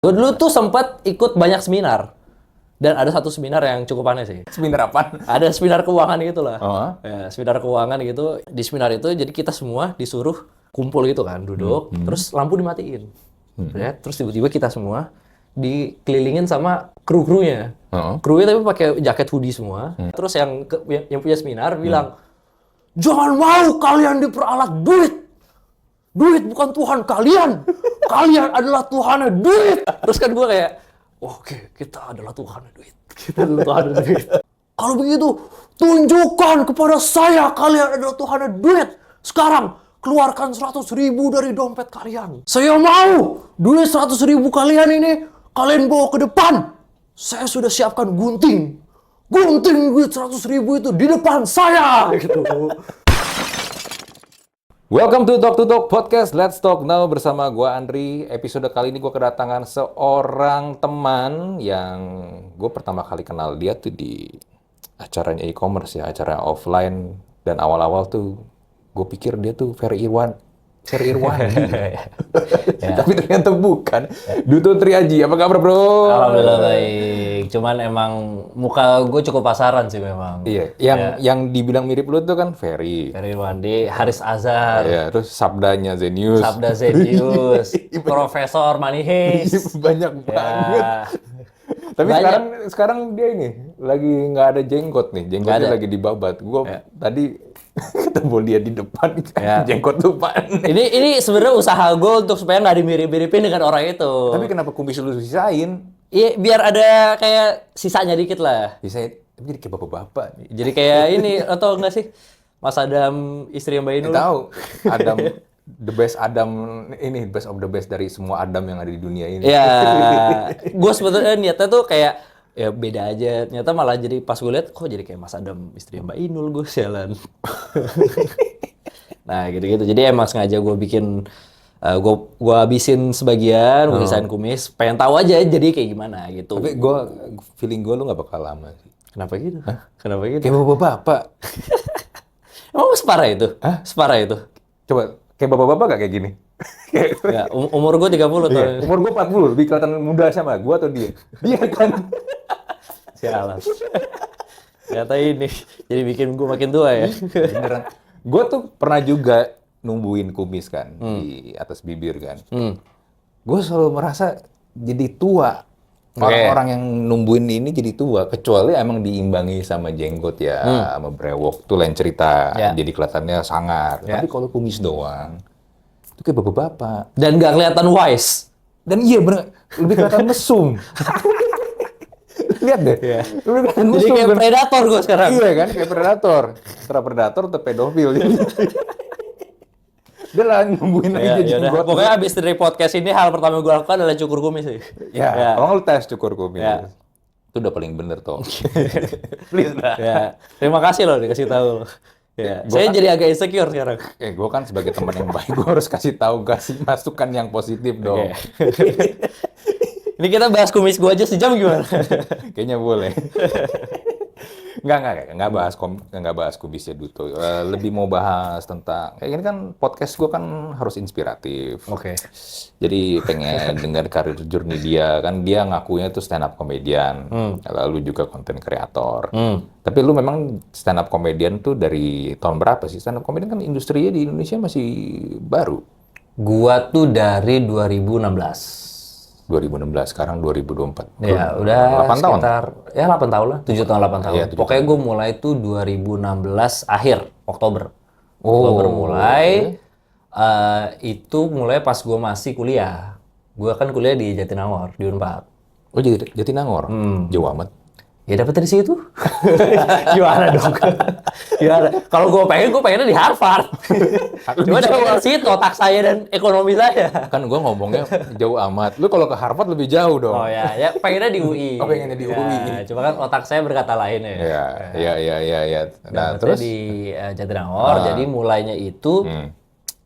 Gue dulu tuh sempat ikut banyak seminar. Dan ada satu seminar yang cukup aneh sih. Seminar apa? Ada seminar keuangan gitu lah. Oh. Ya, seminar keuangan gitu. Di seminar itu jadi kita semua disuruh kumpul gitu kan, duduk. Terus lampu dimatiin. Ya, terus tiba-tiba kita semua dikelilingin sama kru-krunya. Krunya tapi pakai jaket hoodie semua. Terus yang punya seminar bilang, jangan mau kalian diperalat duit. Duit bukan Tuhan kalian. Kalian adalah Tuhannya duit. Terus kan gue kayak, oke, kita adalah Tuhannya duit. Kita adalah Tuhannya duit. Kalau begitu, tunjukkan kepada saya kalian adalah Tuhannya duit. Sekarang, keluarkan 100.000 dari dompet kalian. Saya mau duit 100.000 kalian ini, kalian bawa ke depan. Saya sudah siapkan gunting. Gunting duit 100.000 itu di depan saya. Gitu. Welcome to Talk Podcast. Let's Talk Now bersama gua Andri. Episode kali ini gua kedatangan seorang teman yang gue pertama kali kenal dia tuh di acaranya e-commerce ya, acara offline. Dan awal-awal tuh gue pikir dia tuh Ferry Irwandi. Tapi ternyata bukan. Duto Triaji. Apa kabar, bro? Alhamdulillah baik. Cuman emang muka gue cukup pasaran sih memang. Iya, yang dibilang mirip lu tuh kan Ferry. Ferry Irwandi, Haris Azhar, Iya, terus Sabdanya Zenius. Sabda Zenius, Profesor Money Heist. Banyak banget. Tapi sekarang dia ini lagi nggak ada jenggot nih, jenggotnya lagi dibabat. Gua tadi ketemu dia di depan, jenggot lupa. Ini sebenarnya usaha gue untuk supaya nggak dimirip-miripin dengan orang itu. Tapi kenapa kumis lu sisain? Iya, biar ada kayak sisanya dikit lah. Sisain, tapi jadi kayak bapak-bapak. Jadi kayak ini, atau enggak sih? Mas Adam, istri Mbak Inul. Tahu, Adam, the best Adam, ini best of the best dari semua Adam yang ada di dunia ini. Ya, gue sebetulnya niatnya tuh kayak, ya beda aja. Ternyata malah jadi pas gue liat, kok jadi kayak Mas Adam, istri Mbak Inul, gue sialan. Nah, gitu-gitu. Jadi emang sengaja gue bikin, gue habisin sebagian, gue sisain kumis. Pengen tahu aja jadi kayak gimana gitu. Tapi feeling gue lu nggak bakal lama sih. Kenapa gitu? Kenapa gitu? Kayak bapak-bapak. Emang separah itu? Separah itu? Coba, kayak bapak-bapak gak kayak gini? Ya, umur gue 30 tuh. Iya, umur gue 40, lebih kelihatan muda sama gue atau dia? Dia kan. Sialan. Ternyata ini jadi bikin gue makin tua ya. Beneran. Gue tuh pernah juga numbuhin kumis kan di atas bibir kan. Gue selalu merasa jadi tua. Orang-orang yang numbuhin ini jadi tua, kecuali emang diimbangi sama jenggot ya, sama brewok, tuh lain cerita. Jadi kelihatannya sangar. Tapi kalau kumis doang, itu kayak bapak-bapak. Dan nggak kelihatan wise. Dan iya bener, lebih kelihatan mesum. Lihat deh. Lebih kelihatan Jadi mesum. kayak predator gue sekarang. Iya kan, kayak predator. Antara predator atau pedofil. Udah lah, numbuhin aja jenggot. Pokoknya abis dari podcast ini, hal pertama gue lakukan adalah cukur kumis sih. Ya, kalau lu tes cukur kumis. Itu udah paling bener toh. Please lah. Ya. Terima kasih loh dikasih tahu. Ya. Saya jadi agak insecure sekarang. Gue kan sebagai teman yang baik, gue harus kasih masukan yang positif dong. Ini kita bahas kumis gue aja sejam gimana? Kayaknya boleh. Nggak bahas kumisnya Duto. Lebih mau bahas tentang, kayak ini kan podcast gue kan harus inspiratif. Oke. Jadi pengen dengar karir journey dia. Kan dia ngakunya tuh stand up comedian. Lalu juga konten kreator. Tapi lu memang stand up comedian tuh dari tahun berapa sih? Stand up comedian kan industrinya di Indonesia masih baru. Gua tuh dari 2016. 2016, sekarang 2024. Ya, udah 8 tahun? sekitar, ya 8 tahun lah, 7 tahun, 8 tahun. Iya, Pokoknya gue mulai tuh 2016 akhir, Oktober. Oktober mulai, itu mulai pas gue masih kuliah. Gue kan kuliah di Jatinangor, di Unpad. Oh, Jatinangor? Jauh amat. Ya dapet dari situ. Gimana dong? Gimana? Kalau gue pengennya di Harvard. Cuma dari situ otak saya dan ekonomi saya. Kan gue ngomongnya jauh amat. Lu kalau ke Harvard lebih jauh dong. Oh ya pengennya di UI. Oh, pengennya di UI. Cuma kan otak saya berkata lain ya. Iya. Nah, terus di Jatinangor, jadi mulainya itu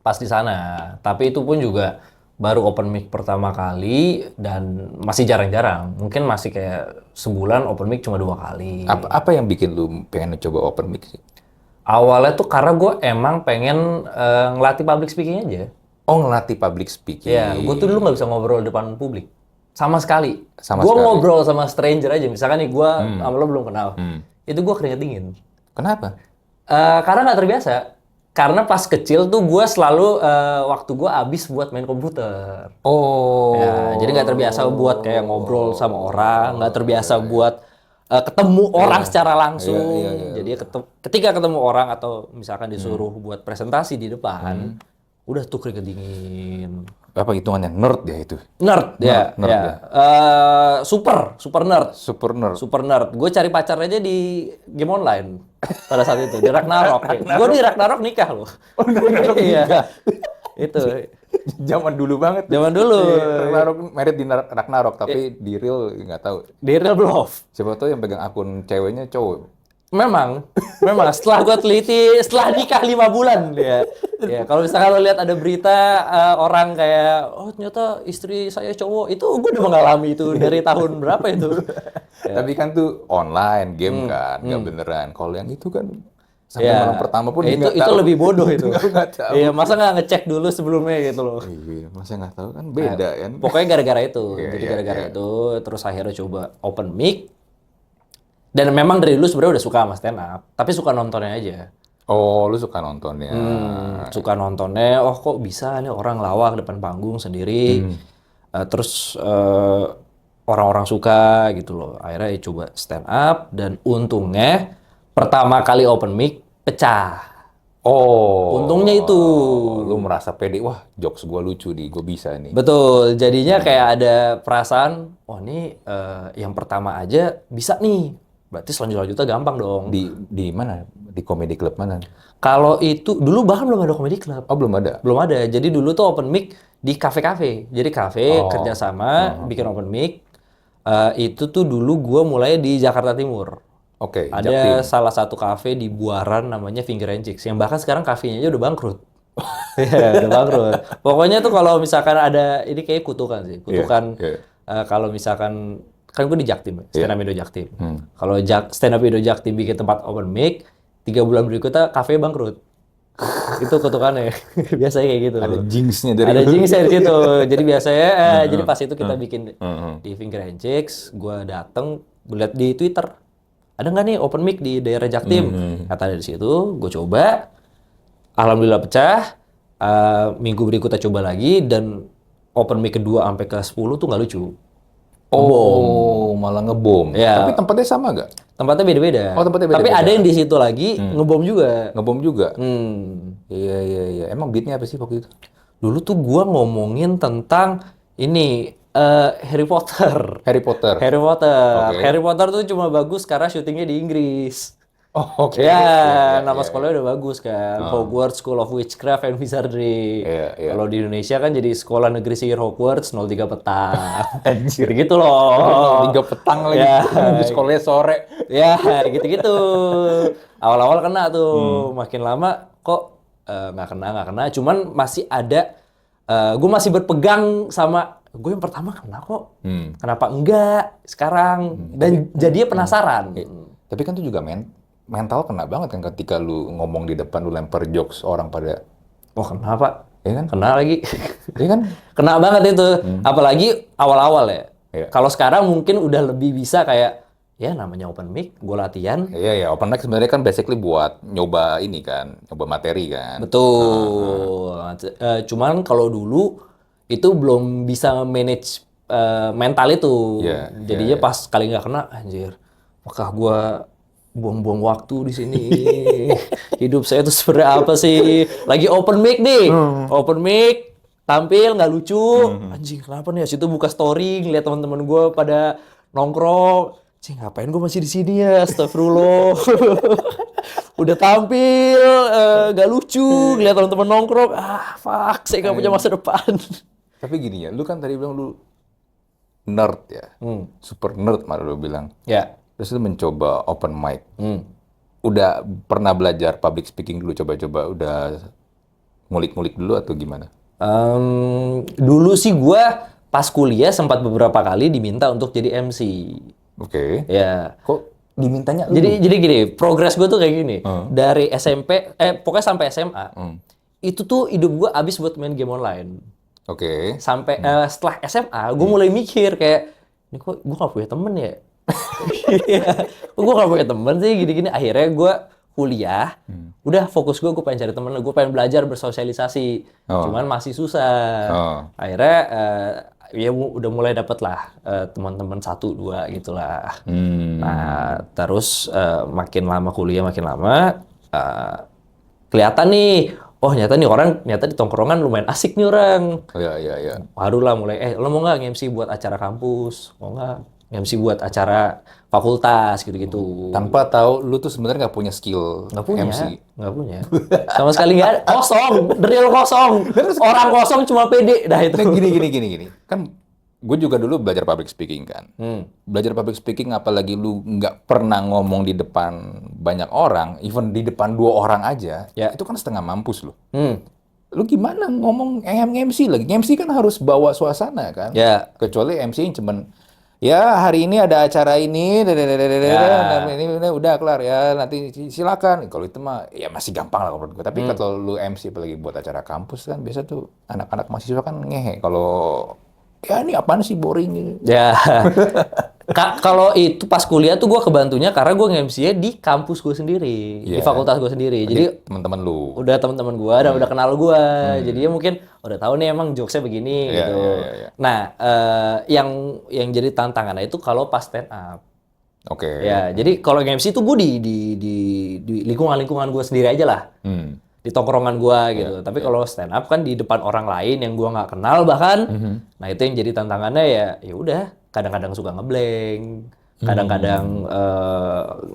pas di sana. Tapi itu pun juga baru open mic pertama kali dan masih jarang-jarang. Mungkin masih kayak sebulan open mic cuma 2 kali. Apa yang bikin lu pengen coba open mic sih? Awalnya tuh karena gue emang pengen ngelatih public speaking aja. Oh, ngelatih public speaking. Ya, gue tuh dulu nggak bisa ngobrol depan publik. Sama sekali. Sama Gue sekali. ngobrol sama stranger aja, misalkan nih gue sama lo belum kenal, itu gue keringet dingin. Kenapa? Karena nggak terbiasa. Karena pas kecil tuh gue selalu waktu gue habis buat main komputer. Oh. Ya, jadi nggak terbiasa buat kayak ngobrol sama orang, nggak terbiasa buat ketemu orang secara langsung. Jadi ketika ketemu orang atau misalkan disuruh buat presentasi di depan, udah tuh keringet dingin. Apa hitungannya? Nerd ya itu? Nerd ya. Super nerd. Super nerd. Super nerd. Gue cari pacar aja di game online pada saat itu. Di Ragnarok. Gue di Ragnarok nikah loh. Oh, Ragnarok nikah. Itu. Zaman dulu banget. Zaman dulu. Ragnarok merit di Ragnarok, tapi di real nggak tahu. Di real belum. Siapa tahu yang pegang akun ceweknya cowok. Memang setelah gue teliti, setelah nikah 5 bulan ya. Ya kalau misalkan lo lihat ada berita orang kayak, oh ternyata istri saya cowok, itu gue udah mengalami itu dari tahun berapa itu. Ya. Tapi kan tuh online game kan, nggak beneran. Kalau yang itu kan sampai malam pertama pun dia nggak tahu. Itu lebih bodoh itu. Nggak tahu. Iya, masa nggak ngecek dulu sebelumnya gitu loh. Iya, masa nggak tahu kan beda kan. Pokoknya gara-gara itu. Jadi gara-gara itu, terus akhirnya coba open mic. Dan memang dari dulu sebenarnya udah suka sama stand up, tapi suka nontonnya aja. Oh, lu suka nontonnya. Suka nontonnya, oh kok bisa nih orang lawak depan panggung sendiri. Terus orang-orang suka gitu loh. Akhirnya ya coba stand up dan untungnya pertama kali open mic pecah. Oh. Untungnya itu. Lu merasa pede, wah jokes gua lucu nih, gua bisa nih. Betul, jadinya kayak ada perasaan, oh ini yang pertama aja bisa nih. Berarti selanjutnya gampang dong. Di mana? Di comedy club mana? Kalau itu, dulu bahkan belum ada comedy club. Oh, belum ada? Belum ada. Jadi dulu tuh open mic di kafe-kafe. Jadi kafe kerjasama bikin open mic. Itu tuh dulu gua mulai di Jakarta Timur. Oke, Ada salah satu kafe di Buaran namanya Finger and Chicks. Yang bahkan sekarang kafenya aja udah bangkrut. Iya, udah bangkrut. Pokoknya tuh kalau misalkan ada, ini kayak kutukan sih. Kutukan kalau misalkan, kan gue di Jaktim, stand up Indo Jaktim. Kalau stand up Indo Jaktim bikin tempat open mic, 3 bulan berikutnya kafe bangkrut. Itu kutukannya. Biasanya kayak gitu. Ada jinxnya dari Ada jinxnya di situ. Jadi biasanya, jadi pas itu kita bikin di Finger and Chicks, gue dateng, gue liat di Twitter, ada nggak nih open mic di daerah Jaktim? Kata dari situ, gue coba, alhamdulillah pecah. Minggu berikutnya coba lagi, dan open mic kedua sampai ke 10 tuh nggak lucu. Oh, malah ngebom. Ya. Tapi tempatnya sama nggak? Tempatnya beda-beda. Oh, tempatnya beda-beda. Tapi ada yang di situ lagi ngebom juga. Ngebom juga? Iya. Emang beatnya apa sih waktu itu? Dulu tuh gua ngomongin tentang ini Harry Potter. Harry Potter. Okay. Harry Potter tuh cuma bagus karena syutingnya di Inggris. Oh, oke. Ya, nama sekolahnya udah bagus kan. Hogwarts School of Witchcraft and Wizardry. Kalau di Indonesia kan jadi Sekolah Negeri Sihir Hogwarts 03 petang. Anjir. Gitu loh. 03 petang lagi. Di sekolahnya sore. Ya, gitu-gitu. Awal-awal kena tuh. Makin lama kok nggak kena. Cuman masih ada, gue masih berpegang sama, gue yang pertama kena kok. Kenapa enggak sekarang? Dan jadinya penasaran. Tapi kan itu juga mental kena banget kan ketika lu ngomong di depan, lu lempar jokes orang pada... Oh kenapa? Iya kan? Kena lagi. Iya kan? Kena banget itu. Apalagi awal-awal ya. Iya. Kalau sekarang mungkin udah lebih bisa kayak, ya namanya open mic, gue latihan. Iya, open mic sebenarnya kan basically buat nyoba ini kan, nyoba materi kan. Betul. Cuman kalau dulu itu belum bisa manage mental itu. Jadinya pas kali nggak kena, anjir, apakah gue buang-buang waktu di sini? Hidup saya tuh sebenarnya apa sih? Lagi open mic nih, open mic, tampil nggak lucu, anjing kenapa nih? Situ buka story, ngeliat teman-teman gue pada nongkrong, cing ngapain gue masih di sini ya? Astagfirullah. Udah tampil, nggak lucu, ngeliat teman-teman nongkrong, fuck, saya nggak punya masa depan. Tapi gini ya, lu kan tadi bilang lu nerd ya, super nerd malah lu bilang. Ya. Terus lu mencoba open mic. Udah pernah belajar public speaking dulu, coba-coba udah ngulik-ngulik dulu atau gimana? Dulu sih gue pas kuliah sempat beberapa kali diminta untuk jadi MC. Oke. Ya. Kok dimintanya lu? Jadi gini, progres gue tuh kayak gini. Dari SMP, pokoknya sampai SMA, itu tuh hidup gue abis buat main game online. Oke. Sampai setelah SMA, gue mulai mikir kayak, ini kok gue gak punya temen ya? Gue gak punya temen sih, gini-gini. Akhirnya gue kuliah, udah fokus gue pengen cari temen, gue pengen belajar bersosialisasi. Cuman masih susah. Akhirnya ya udah mulai dapet lah teman-teman 1-2 gitulah. Nah, terus makin lama kuliah, makin lama kelihatan nih, oh nyata nih orang, nyata di tongkrongan lumayan asik nih orang. Iya. Barulah mulai, lo mau nggak nge-MC buat acara kampus? Mau nggak nge-MC buat acara fakultas gitu-gitu. Tanpa tahu lu tuh sebenarnya nggak punya skill Nggak punya, MC. nggak punya. Sama sekali nggak ada. Kosong, real kosong. Orang kosong cuma pede, dah itu. Nah, gini. Kan gue juga dulu belajar public speaking kan. Belajar public speaking apalagi lu nggak pernah ngomong di depan banyak orang, even di depan 2 orang aja, itu kan setengah mampus lu. Lu gimana ngomong MC lagi? MC kan harus bawa suasana kan. Ya. Kecuali MC yang cuman ya hari ini ada acara ini, ini udah kelar ya, nanti silakan. Kalau itu mah ya masih gampang lah menurut gue. Tapi kalau lu MC apalagi buat acara kampus kan biasa tuh anak-anak mahasiswa kan ngehe kalau ya ini apaan sih boring gitu. Ya. Kalau itu pas kuliah tuh gue kebantunya karena gue nge-MC-nya di kampus gue sendiri, di fakultas gue sendiri. Jadi teman-teman lu. udah teman-teman gue dan udah kenal gue. Jadi ya mungkin udah tahu nih emang jokesnya begini gitu. Nah, yang jadi tantangannya itu kalau pas stand up. Oke. Ya, jadi kalau nge-MC itu gue di lingkungan gue sendiri aja lah. Di tongkrongan gue gitu. Tapi kalau stand up kan di depan orang lain yang gue nggak kenal bahkan. Nah, itu yang jadi tantangannya ya udah. Kadang-kadang suka ngeblank, kadang-kadang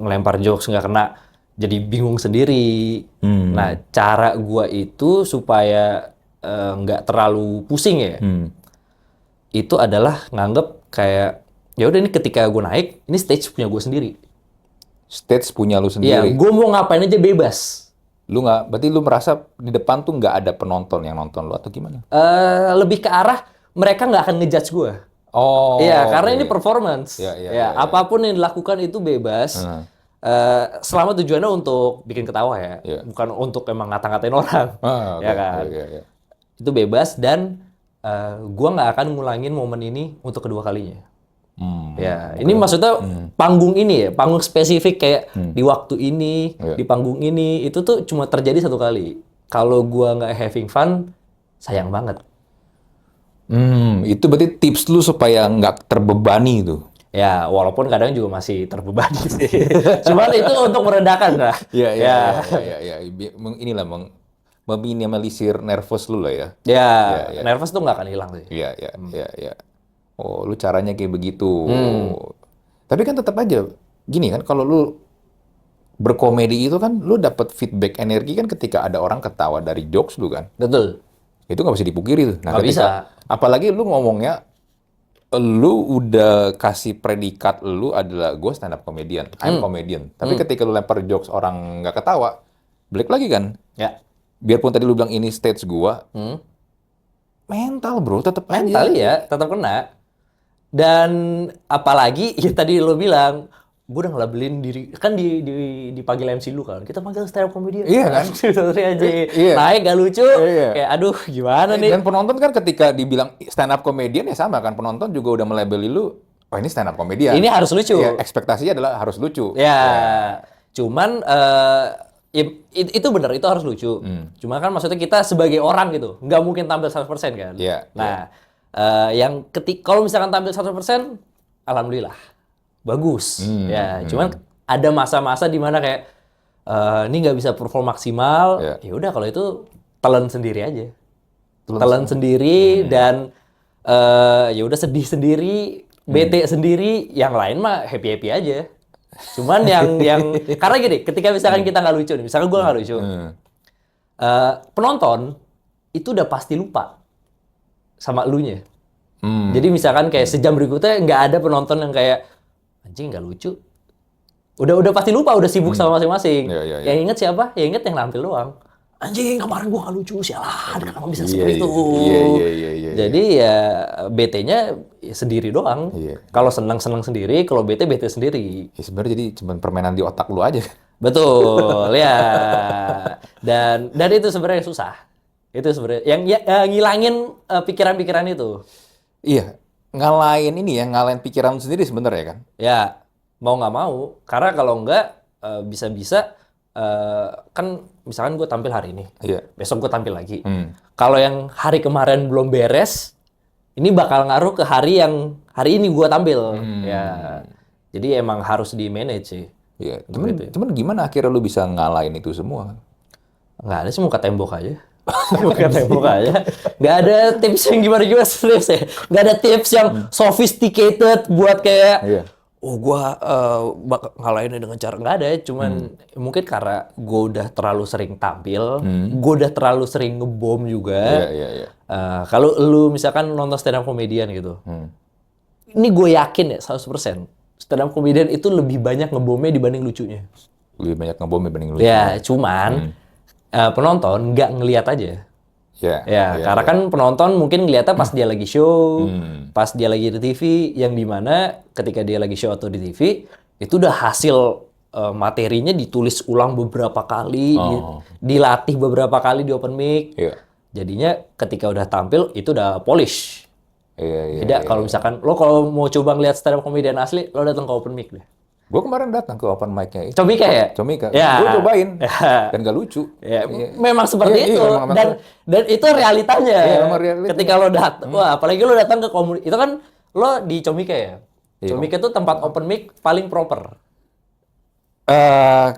ngelempar jokes nggak kena, jadi bingung sendiri. Nah, cara gua itu supaya nggak terlalu pusing ya, itu adalah nganggep kayak ya udah ini ketika gua naik, ini stage punya gua sendiri. Stage punya lu Iya, sendiri. gua mau ngapain aja bebas. Lu nggak, berarti lu merasa di depan tuh nggak ada penonton yang nonton lu atau gimana? Lebih ke arah mereka nggak akan ngejudge gua. Oh. Iya, karena ini performance. Iya. Apapun yang dilakukan itu bebas. Selama tujuannya untuk bikin ketawa ya, bukan untuk emang ngata-ngatain orang, ya kan. Iya. Itu bebas dan gua nggak akan ngulangin momen ini untuk kedua kalinya. Ya, ini maksudnya panggung ini ya, panggung spesifik kayak di waktu ini, di panggung ini, itu tuh cuma terjadi 1 kali. Kalau gua nggak having fun, sayang banget. Itu berarti tips lu supaya nggak terbebani tuh. Ya, walaupun kadang juga masih terbebani sih. Cuman itu untuk meredakan lah. Iya. Inilah meminimalisir nervous lu lah ya. Ya, nervous tuh nggak akan hilang sih. Iya. Oh, lu caranya kayak begitu. Tapi kan tetap aja gini kan, kalau lu berkomedi itu kan lu dapat feedback energi kan ketika ada orang ketawa dari jokes lu kan. Betul. Itu nggak bisa dipungkiri tuh. Nah, Nggak bisa. Apalagi lu ngomongnya, lu udah kasih predikat lu adalah gue stand up comedian, I'm comedian. Tapi ketika lu lempar jokes orang nggak ketawa, balik lagi kan? Ya. Biarpun tadi lu bilang ini stage gua, mental bro, tetap Mental ya, tetap kena. Dan apalagi ya tadi lo bilang, gue udah ngelabelin diri kan di panggil MC lu kan, kita panggil stand up comedian. Iya kan? Iya. Naik gak lucu, kayak aduh gimana nih. Dan penonton kan ketika dibilang stand up comedian ya sama kan, penonton juga udah melabeli lu, oh ini stand up comedian. Ini harus lucu. Ya, ekspektasinya adalah harus lucu. Ya. Cuman itu benar, itu harus lucu. Cuma kan maksudnya kita sebagai orang gitu, nggak mungkin tampil 100% kan. Nah, yang kalau misalkan tampil 100%, alhamdulillah. Bagus. Cuman ada masa-masa di mana kayak ini nggak bisa perform maksimal, ya udah kalau itu telan sendiri aja. Telan sendiri dan ya udah sedih sendiri, bete sendiri, yang lain mah happy-happy aja. Cuman yang karena gini, ketika misalkan kita nggak lucu nih, misalkan gue nggak lucu, penonton itu udah pasti lupa sama elunya. Jadi misalkan kayak sejam berikutnya nggak ada penonton yang kayak anjing nggak lucu. Udah pasti lupa, udah sibuk sama masing-masing. Yang inget siapa? Yang inget yang nampil doang. Anjing kemarin gua nggak lucu, sialan kenapa bisa seperti itu. Jadi ya BT-nya sendiri doang. Kalau senang sendiri, kalau BT sendiri. Ya, sebenarnya jadi cuma permainan di otak lu aja. Betul ya. Dan itu sebenarnya susah. Itu sebenarnya yang ngilangin pikiran-pikiran itu. Iya, ngalahin pikiran lu sendiri sebenarnya kan. Ya, mau nggak mau. Karena kalau nggak, bisa-bisa kan misalkan gue tampil hari ini, Iya. besok gue tampil lagi. Kalau yang hari kemarin belum beres, ini bakal ngaruh ke hari yang hari ini gue tampil. Ya, jadi emang harus di manage sih. Iya. Cuman gimana akhirnya lu bisa ngalahin itu semua? Nggak ada sih, muka tembok aja. Muka tembok aja. Nggak ada tips yang gimana-gimana tips ya. Nggak ada tips yang sophisticated buat kayak, Iya. gua bakal ngalahinnya dengan cara, nggak ada. Cuman mungkin karena gue udah terlalu sering tampil, gue udah terlalu sering ngebom juga. Iya. Kalau lu misalkan nonton stand up comedian gitu, ini gue yakin ya 100% stand up comedian itu lebih banyak ngebomnya dibanding lucunya. Lebih banyak ngebom dibanding lu. Ya, cuman penonton nggak ngelihat aja. Ya, karena kan penonton mungkin ngeliatnya pas dia lagi show, pas dia lagi di TV, yang dimana ketika dia lagi show atau di TV, itu udah hasil materinya ditulis ulang beberapa kali, dilatih beberapa kali di open mic. Iya. Jadinya ketika udah tampil, itu udah polish. Iya. Beda kalau misalkan, lo kalau mau coba ngeliat stand up comedian asli, lo datang ke open mic deh. Gue kemarin datang ke open mic-nya itu. Comika ya? Comika. Ya. Gue cobain. Ya. Dan gak lucu. Ya, memang seperti itu. Dan itu realitanya. Iya, memang realitanya. Ketika lo datang, wah, apalagi lo datang ke komunitas, itu kan lo di Comika ya? Iya. Comika itu tempat open mic paling proper.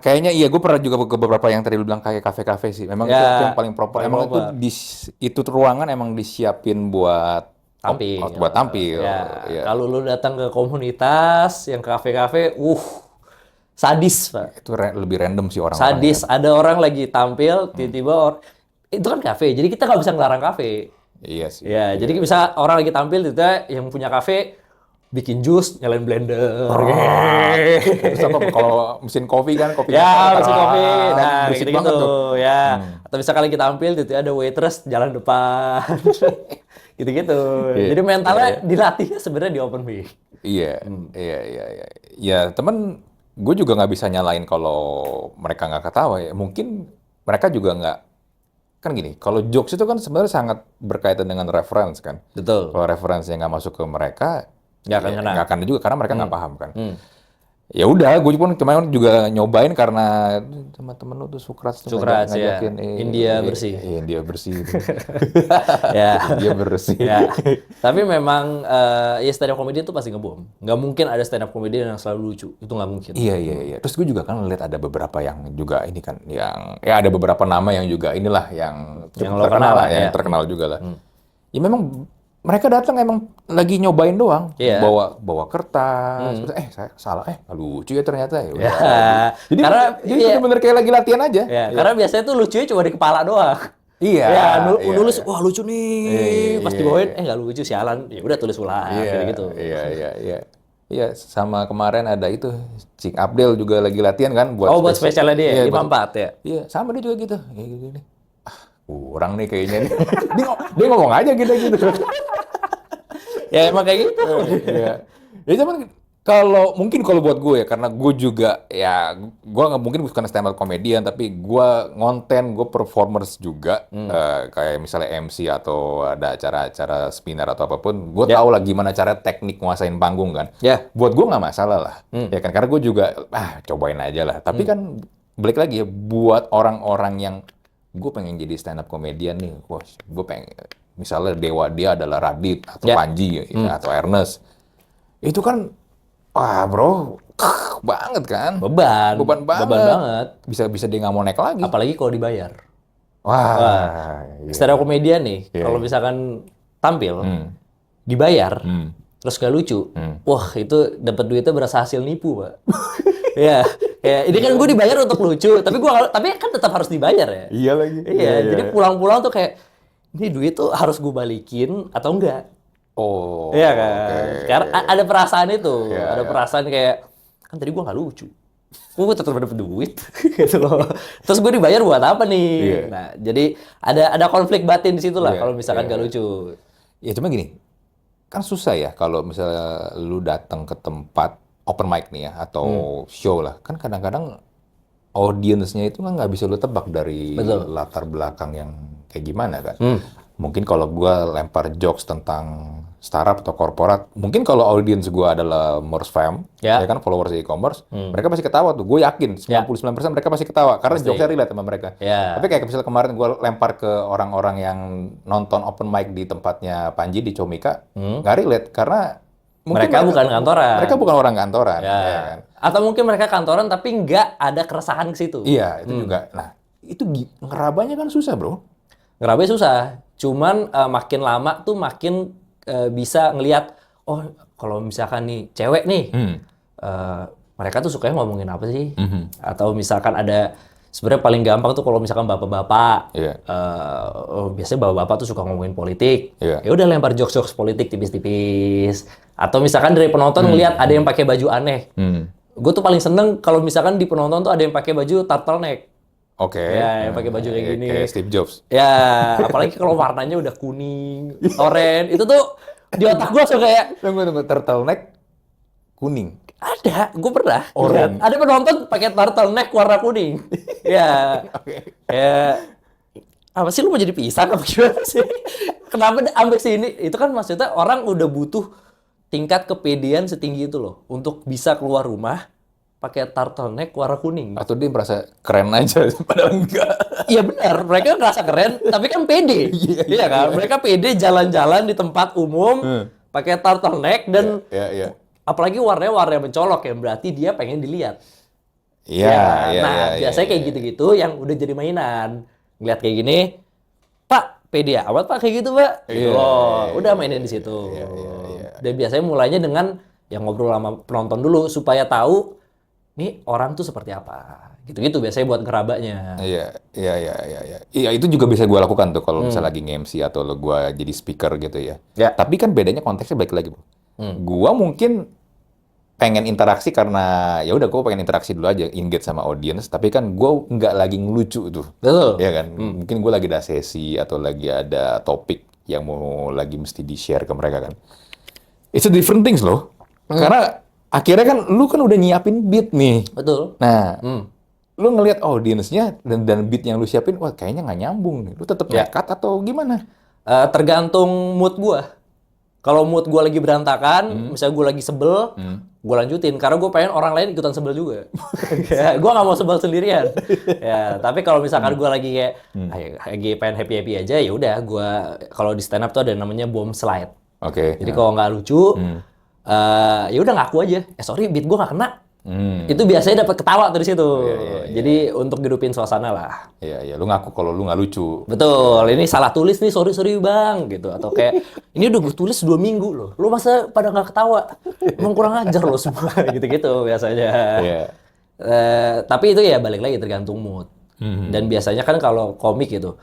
Kayaknya iya, gue pernah juga ke beberapa yang tadi lu bilang kayak kafe-kafe sih. Memang Ya, itu yang paling proper. paling Emang proper. itu ruangan emang disiapin buat Tampil. buat tampil. Ya, Iya. kalau lo datang ke komunitas, yang ke kafe-kafe, sadis, Pak. Itu lebih random sih orang-orang. Sadis. Ada orang lagi tampil, tiba-tiba itu kan kafe, jadi kita nggak bisa ngelarang kafe. Iya sih. Ya, jadi bisa orang lagi tampil, tiba yang punya kafe bikin jus, nyalain blender. Terus apa kalau mesin kopi kan, kopi Ya, mesin kopi. Nah, berisik gitu-gitu. banget tuh. Ya. Atau misalkan lagi tampil, tiba-tiba ada waitress jalan depan. Gitu-gitu. Iya. Jadi mentalnya dilatihnya sebenarnya di open mic. Iya. Ya, temen gue juga nggak bisa nyalain kalau mereka nggak ketawa ya. Mungkin mereka juga nggak, kan gini, kalau jokes itu kan sebenarnya sangat berkaitan dengan reference kan. Betul. Kalau referensinya nggak masuk ke mereka, Nggak akan kena. nggak akan juga karena mereka nggak paham kan. Ya udah, gue pun kemarin juga nyobain karena sama temen lu tuh Sukrat Ya. India bersih. Iya, India bersih. Ya. India bersih. Ya. Tapi memang ya stand up comedian tuh pasti ngebom. Nggak mungkin ada stand up comedian yang selalu lucu. Itu nggak mungkin. Iya. Terus gue juga kan lihat ada beberapa yang juga ini kan, yang ya ada beberapa nama yang juga inilah yang Yang lo terkenal kenal lah, lah, yang ya. terkenal juga lah. Ya memang mereka datang emang lagi nyobain doang, Iya. bawa kertas, terus, saya salah, nggak lucu ya ternyata ya. Udah. Ya. Jadi Karena bener-bener kayak lagi latihan aja. ya, karena biasanya tuh lucunya cuma di kepala doang. Iya. Ya, iya, nulis, iya. wah lucu nih. Iya, Pas iya, dibawain, iya. nggak lucu, sialan. Ya udah tulis ulang, kayak gitu. Iya. Iya, sama kemarin ada itu, Cik Abdel juga lagi latihan kan buat Buat spesialnya dia, Iya, 54 ya? Iya, sama dia juga gitu. Kayak gitu nih. Kurang nih kayaknya nih. dia ngomong aja gitu. Ya emang kayak gitu. Iya. Ya cuman kalau buat gue ya, karena gue juga ya gue nggak mungkin bukan stand up comedian, tapi gue ngonten, gue performers juga. Kayak misalnya MC atau ada acara-acara seminar atau apapun, gue tahu lah gimana cara teknik nguasain panggung kan. Ya. Buat gue nggak masalah lah, ya kan, karena gue juga cobain aja lah. Tapi kan balik lagi ya, buat orang-orang yang gue pengen jadi stand up comedian nih, gue pengen misalnya dewa dia adalah Radit atau Panji ya, atau Ernest, itu kan bro banget kan, Beban banget. Bisa dia nggak mau naik lagi, Apalagi kalau dibayar. Iya. Stand up comedian nih, kalau misalkan tampil, dibayar, terus gak lucu, wah itu dapat duitnya berasa hasil nipu, Pak. Ya, ini kan gue dibayar untuk lucu, tapi kan tetap harus dibayar ya. Iya lagi. Iya, jadi pulang-pulang tuh kayak, ini duit tuh harus gue balikin atau enggak? Oh. Iya kan? Okay. Karena ada perasaan itu, Iya, ada perasaan kayak, kan tadi gue nggak lucu, gue tetap dapet duit, gitu loh. Terus gue dibayar buat apa nih? Iya. Nah, jadi ada konflik batin di situ lah kalau misalkan nggak lucu. Ya cuma gini, kan susah ya kalau misalnya lu datang ke tempat open mic nih ya, atau show lah, kan kadang-kadang audiensnya itu kan nggak bisa lu tebak dari Betul. latar belakang yang kayak gimana kan. Mungkin kalau gue lempar jokes tentang startup atau korporat, mungkin kalau audiens gue adalah Morsfam, ya kan followers e-commerce, mereka pasti ketawa tuh. Gue yakin 99% mereka pasti ketawa karena jokesnya relate sama mereka. Tapi kayak misalnya kemarin gue lempar ke orang-orang yang nonton open mic di tempatnya Panji di Comika, nggak relate karena mungkin mereka bukan kantoran. Mereka bukan orang kantoran. Ya kan? Atau mungkin mereka kantoran tapi nggak ada keresahan ke situ. Iya, itu juga. Nah, itu ngerabanya kan susah, bro. Ngerabanya susah. Cuman makin lama tuh makin bisa ngelihat, oh kalau misalkan nih cewek nih, mereka tuh sukanya ngomongin apa sih? Atau misalkan ada, sebenarnya paling gampang tuh kalau misalkan bapak-bapak, biasanya bapak-bapak tuh suka ngomongin politik. Ya udah lempar jokes-jokes politik tipis-tipis. Atau misalkan dari penonton ngelihat ada yang pakai baju aneh. Gue tuh paling seneng kalau misalkan di penonton tuh ada yang pakai baju turtleneck. Oke. Ya, yang pakai baju kayak gini. Kayak Steve Jobs. Ya, apalagi kalau warnanya udah kuning, oranye, itu tuh di otak gue langsung kayak Tunggu, turtleneck kuning. ada, gue pernah. Oranye. Ada penonton pakai turtleneck warna kuning. Ya. Ya. Apa sih lu mau jadi pisang apa gimana sih? Kenapa sampai sini? Itu kan maksudnya orang udah butuh tingkat kepedean setinggi itu loh untuk bisa keluar rumah pakai turtleneck warna kuning. Atau dia merasa keren aja, padahal enggak. Iya benar, mereka ngerasa keren, tapi kan pede. Iya kan? Mereka pede jalan-jalan di tempat umum, pakai turtleneck, dan apalagi warnanya warna mencolok ya, berarti dia pengen dilihat. Biasanya kayak gitu-gitu yang udah jadi mainan. Ngeliat kayak gini, Pak, pede amat Pak kayak gitu Pak. Gitu loh, udah mainin di situ. Dan biasanya mulainya dengan yang ngobrol sama penonton dulu, supaya tahu nih orang tuh seperti apa, gitu-gitu biasanya buat ngerabanya. Iya, itu juga bisa gue lakukan tuh kalau misalnya lagi nge-MC atau gue jadi speaker gitu ya. Tapi kan bedanya konteksnya balik lagi, bro. Gue mungkin pengen interaksi karena ya udah gue pengen interaksi dulu aja, engage sama audience. Tapi kan gue nggak lagi ngelucu tuh. Betul. Ya kan. Mungkin gue lagi ada sesi atau lagi ada topik yang mau lagi mesti di-share ke mereka kan. It's a different things loh. Karena akhirnya kan lu kan udah nyiapin beat nih. Betul. Nah, lu ngelihat audiensnya dan beat yang lu siapin, wah kayaknya nggak nyambung nih. Lu tetap nekat atau gimana? Tergantung mood gua. Kalau mood gua lagi berantakan, misalnya gua lagi sebel, gua lanjutin karena gua pengen orang lain ikutan sebel juga. Ya, gua nggak mau sebel sendirian. Ya, tapi kalau misalkan gua lagi kayak lagi pengen happy aja, ya udah gua kalau di stand up tuh ada namanya bomb slide. Oke. Jadi kalau nggak lucu, ya udah ngaku aja. Sorry, beat gue nggak kena. Itu biasanya dapat ketawa dari situ. Jadi untuk hidupin suasana lah. Iya. Lu ngaku kalau lu nggak lucu. Betul. Ini salah tulis nih, sorry bang, gitu. Atau kayak ini udah gue tulis 2 minggu loh. Lu masa pada nggak ketawa? Emang kurang ajar lo semua, gitu-gitu biasanya. Tapi itu ya balik lagi tergantung mood. Dan biasanya kan kalau komik gitu,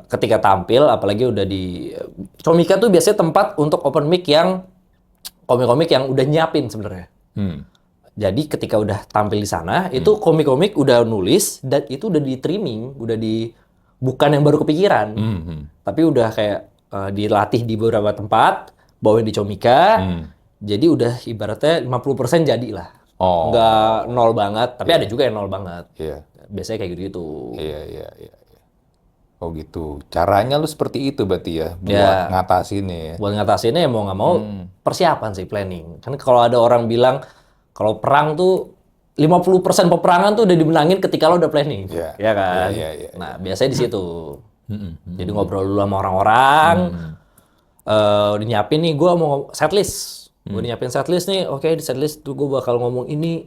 ketika tampil, apalagi udah di Comika tuh biasanya tempat untuk open mic yang komik-komik yang udah nyiapin sebenarnya. Jadi ketika udah tampil di sana, itu komik-komik udah nulis dan itu udah di trimming, bukan yang baru kepikiran, tapi udah kayak dilatih di beberapa tempat, bawain di Comika, jadi udah ibaratnya 50% jadi lah. Nggak nol banget, tapi ada juga yang nol banget. Biasanya kayak gitu-gitu. Iya. Oh gitu. Caranya lu seperti itu berarti ya, buat ngatasinnya ya. Buat ngatasinnya ya mau nggak mau persiapan sih, planning. Kan kalau ada orang bilang kalau perang tuh 50% peperangan tuh udah dimenangin ketika lo udah planning. Ya kan? Nah, biasanya di situ. Jadi ngobrol dulu sama orang-orang, udah nyiapin nih, gue mau setlist. Gue nyiapin setlist nih, oke di setlist tuh gue bakal ngomong ini.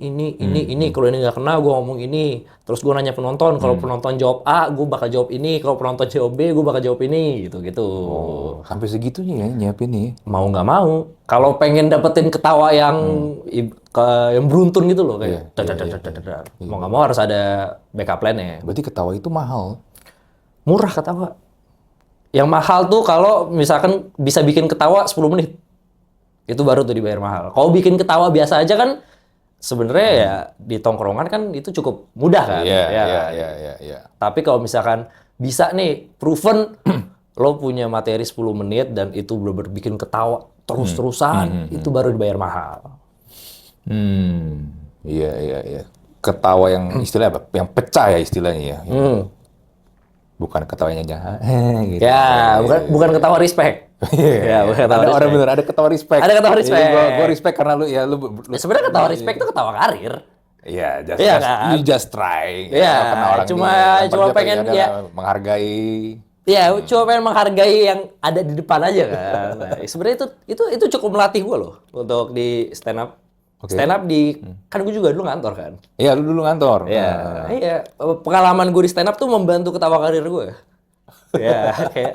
Kalau ini nggak kena, gue ngomong ini. Terus gue nanya penonton, kalau penonton jawab A, gue bakal jawab ini. Kalau penonton jawab B, gue bakal jawab ini. Gitu-gitu. Sampai segitunya ya nyiapin nih? Mau nggak mau. Kalau pengen dapetin ketawa yang beruntun gitu loh. Kayak mau nggak mau harus ada backup plan-nya. Berarti ketawa itu mahal? Murah ketawa. Yang mahal tuh kalau misalkan bisa bikin ketawa 10 menit. Itu baru tuh dibayar mahal. Kalau bikin ketawa biasa aja kan sebenarnya ya di tongkrongan kan itu cukup mudah kan. Iya. Tapi kalau misalkan bisa nih proven lo punya materi 10 menit dan itu bener-bener bikin ketawa terus-terusan, itu baru dibayar mahal. Iya. Ketawa yang istilahnya apa? Yang pecah ya istilahnya ya. Bukan ketawanya jangan. Gitu. Ya, bukan ketawa respect. Ya, bukan ketawa Ada orang respect. bener, ada ketawa respect. Ada ketawa respect. Gue respect karena lu Sebenarnya ketawa respect itu ketawa karir. Iya, Iya kan? you just try. Iya, Karena orang cuma dia pengen adalah ya menghargai. Iya, cuma pengen menghargai yang ada di depan aja kan. Nah, sebenarnya itu cukup melatih gue loh untuk di stand up. Oke. Stand up kan gue juga dulu ngantor kan. Iya, lu dulu ngantor. Iya, iya. Pengalaman gue di stand up tuh membantu ketawa karir gue. Ya, kayak,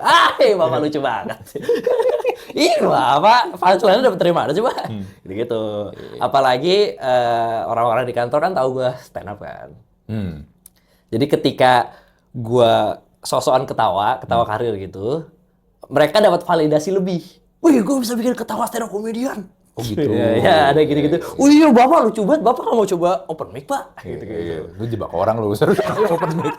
bapak lucu banget. Iya, apa? Punchline dapat dari mana coba? Gitu. Apalagi orang-orang di kantor kan tahu gue stand up kan. Jadi ketika gue sosokan ketawa karir gitu, mereka dapat validasi lebih. Wih, gue bisa bikin ketawa stand up komedian. Oh gitu. Ya, ada gitu-gitu. Oh iya, bapak lucu banget. Bapak nggak mau coba open mic, Pak? Gitu. Lu jebak orang lu, serius open mic.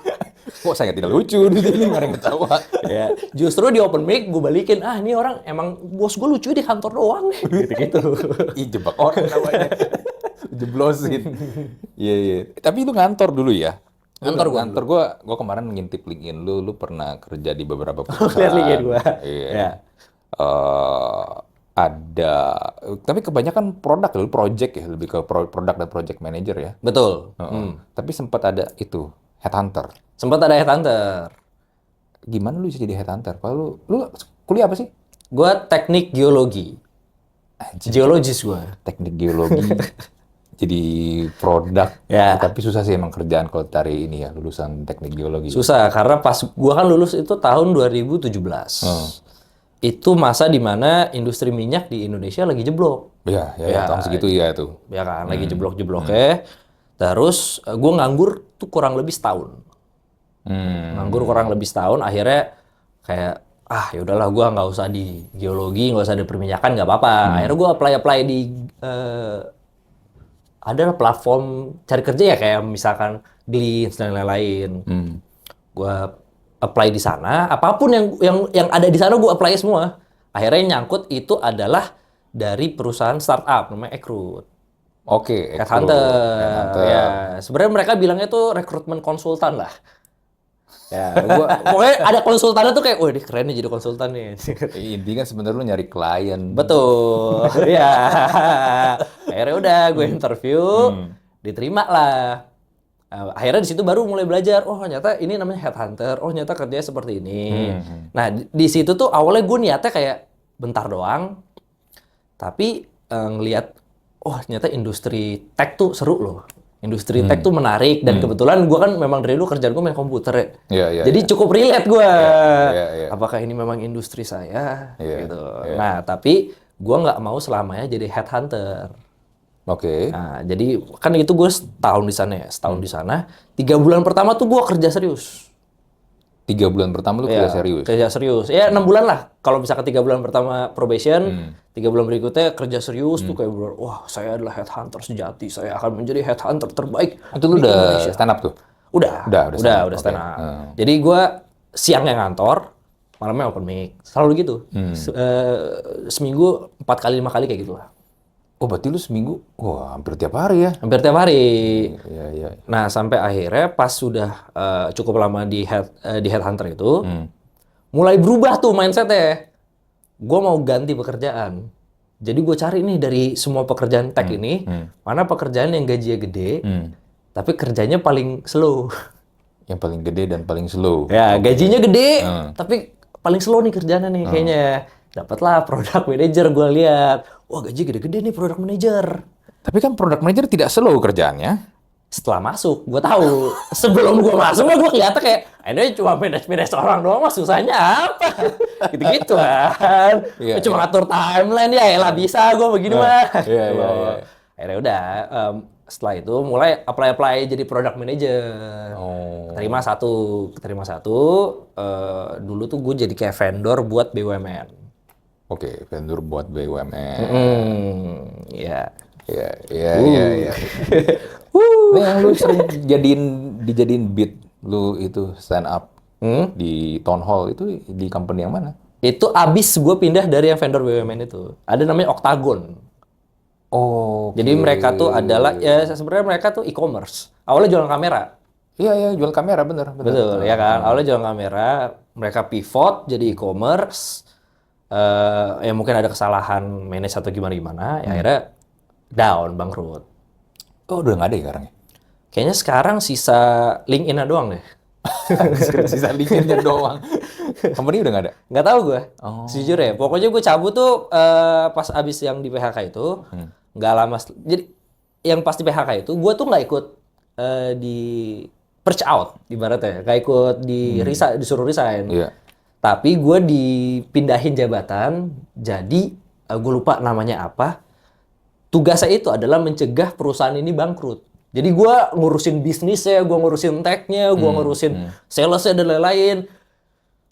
Kok saya tidak lucu di sini, nggak ada yang ketawa. Ya, justru di open mic gue balikin, ini orang emang bos gue lucu di kantor doang nih. Gitu-gitu. Ih, jebak orang namanya. Jeblosin. Iya. Tapi itu ngantor dulu ya? Kantor gua kemarin ngintip LinkedIn lu pernah kerja di beberapa perusahaan. Lihat LinkedIn gua. Iya. Ya. Ada, tapi kebanyakan produk, project ya, lebih ke produk dan project manager ya. Betul. Tapi sempat ada itu, headhunter. Sempat ada headhunter. Gimana lu bisa jadi headhunter? Kalau lu kuliah apa sih? Gue teknik geologi. Geologis gue. Teknik geologi. Jadi produk. Ya. Tapi susah sih emang kerjaan kalau cari ini ya, lulusan teknik geologi. Susah, karena pas gue kan lulus itu tahun 2017. Itu masa di mana industri minyak di Indonesia lagi jeblok. Ya, tahun segitu ya itu. Ya kan, lagi jeblok-jebloknya. Terus gue nganggur tuh kurang lebih setahun. Nganggur kurang lebih setahun, akhirnya kayak ya udahlah, gue nggak usah di geologi, nggak usah di perminyakan, nggak apa-apa. Akhirnya gue apply di ada platform cari kerja ya, kayak misalkan Glints dan lain-lain. Gue apply di sana, apapun yang ada di sana gue apply semua. Akhirnya nyangkut itu adalah dari perusahaan startup namanya Ekrut. Oke, Headhunter. Ya, sebenarnya mereka bilangnya tuh rekrutmen konsultan lah. Ya, pokoknya ada konsultannya tuh kayak, wah ini keren nih jadi konsultan nih. Intinya sebenarnya lu nyari klien. Betul. Ya. Akhirnya udah gue interview, diterima lah. Akhirnya di situ baru mulai belajar. Oh, ternyata ini namanya headhunter. Oh, ternyata kerjanya seperti ini. Nah, di situ tuh awalnya gue niatnya kayak bentar doang. Tapi ngelihat, ternyata industri tech tuh seru loh. Industri tech tuh menarik, dan kebetulan gue kan memang dari dulu kerjaan gue main komputer ya. Jadi cukup relate gue. Apakah ini memang industri saya? Gitu. Nah, tapi gue nggak mau selamanya jadi headhunter. Oke. Nah, jadi kan itu gue setahun di sana ya. Setahun di sana. 3 bulan pertama tuh gue kerja serius. 3 bulan pertama lu kerja serius? Kerja serius. Ya 6 bulan lah. Kalau misalkan 3 bulan pertama probation, 3 bulan berikutnya kerja serius tuh kayak bener, wah saya adalah headhunter sejati. Saya akan menjadi headhunter terbaik. Itu lu udah stand up tuh? Udah stand up. Jadi gue siangnya ngantor, malamnya open mic. Selalu gitu. Seminggu 4 kali 5 kali kayak gitu lah. Oh, berarti lu seminggu, hampir tiap hari ya? Hampir tiap hari. Iya. Nah, sampai akhirnya pas sudah cukup lama di headhunter itu, mulai berubah tuh mindset-nya. Gue mau ganti pekerjaan. Jadi gue cari nih dari semua pekerjaan tech ini, mana pekerjaan yang gajinya gede, tapi kerjanya paling slow. Yang paling gede dan paling slow. Ya, gajinya gede, tapi paling slow nih kerjaannya nih kayaknya. Dapatlah product manager, gue lihat. Wah, gaji gede-gede nih product manager. Tapi kan product manager tidak slow kerjaannya. Setelah masuk, gue tahu. Sebelum gue masuk, gue kelihatan kayak, ini cuma manage orang doang, mas susahnya apa? Gitu-gitu kan. Cuma ngatur timeline, ya elah bisa gue begini mah. Akhirnya udah, setelah itu mulai apply jadi product manager. Terima satu. Dulu tuh gue jadi kayak vendor buat BUMN. Oke, vendor buat BUMN. Iya. Ini yang lu sering dijadiin beat lu itu stand up di town hall itu di company yang mana? Itu abis gue pindah dari yang vendor BUMN itu. Ada namanya Octagon. Oh. Jadi mereka tuh adalah, ya sebenarnya mereka tuh e-commerce. Awalnya jualan kamera. Iya, jual kamera, bener. Betul, ya kan? Awalnya jual kamera, mereka pivot jadi e-commerce. Ya mungkin ada kesalahan manage atau gimana-gimana, ya akhirnya down, bangkrut. Oh, udah nggak ada ya sekarang ya? Kayaknya sekarang sisa LinkedIn doang deh. Sisa LinkedIn-nya doang. Company udah nggak ada? Nggak tahu gue, Oh. jujur ya. Pokoknya gue cabut tuh pas abis yang di PHK itu, nggak lama. Jadi yang pas di PHK itu, gue tuh nggak ikut di purge out, ibaratnya. Nggak ikut disuruh resign. Iya. Tapi gue dipindahin jabatan, jadi gue lupa namanya apa. Tugasnya itu adalah mencegah perusahaan ini bangkrut. Jadi gue ngurusin bisnisnya, gue ngurusin tech-nya, gue ngurusin sales-nya dan lain-lain.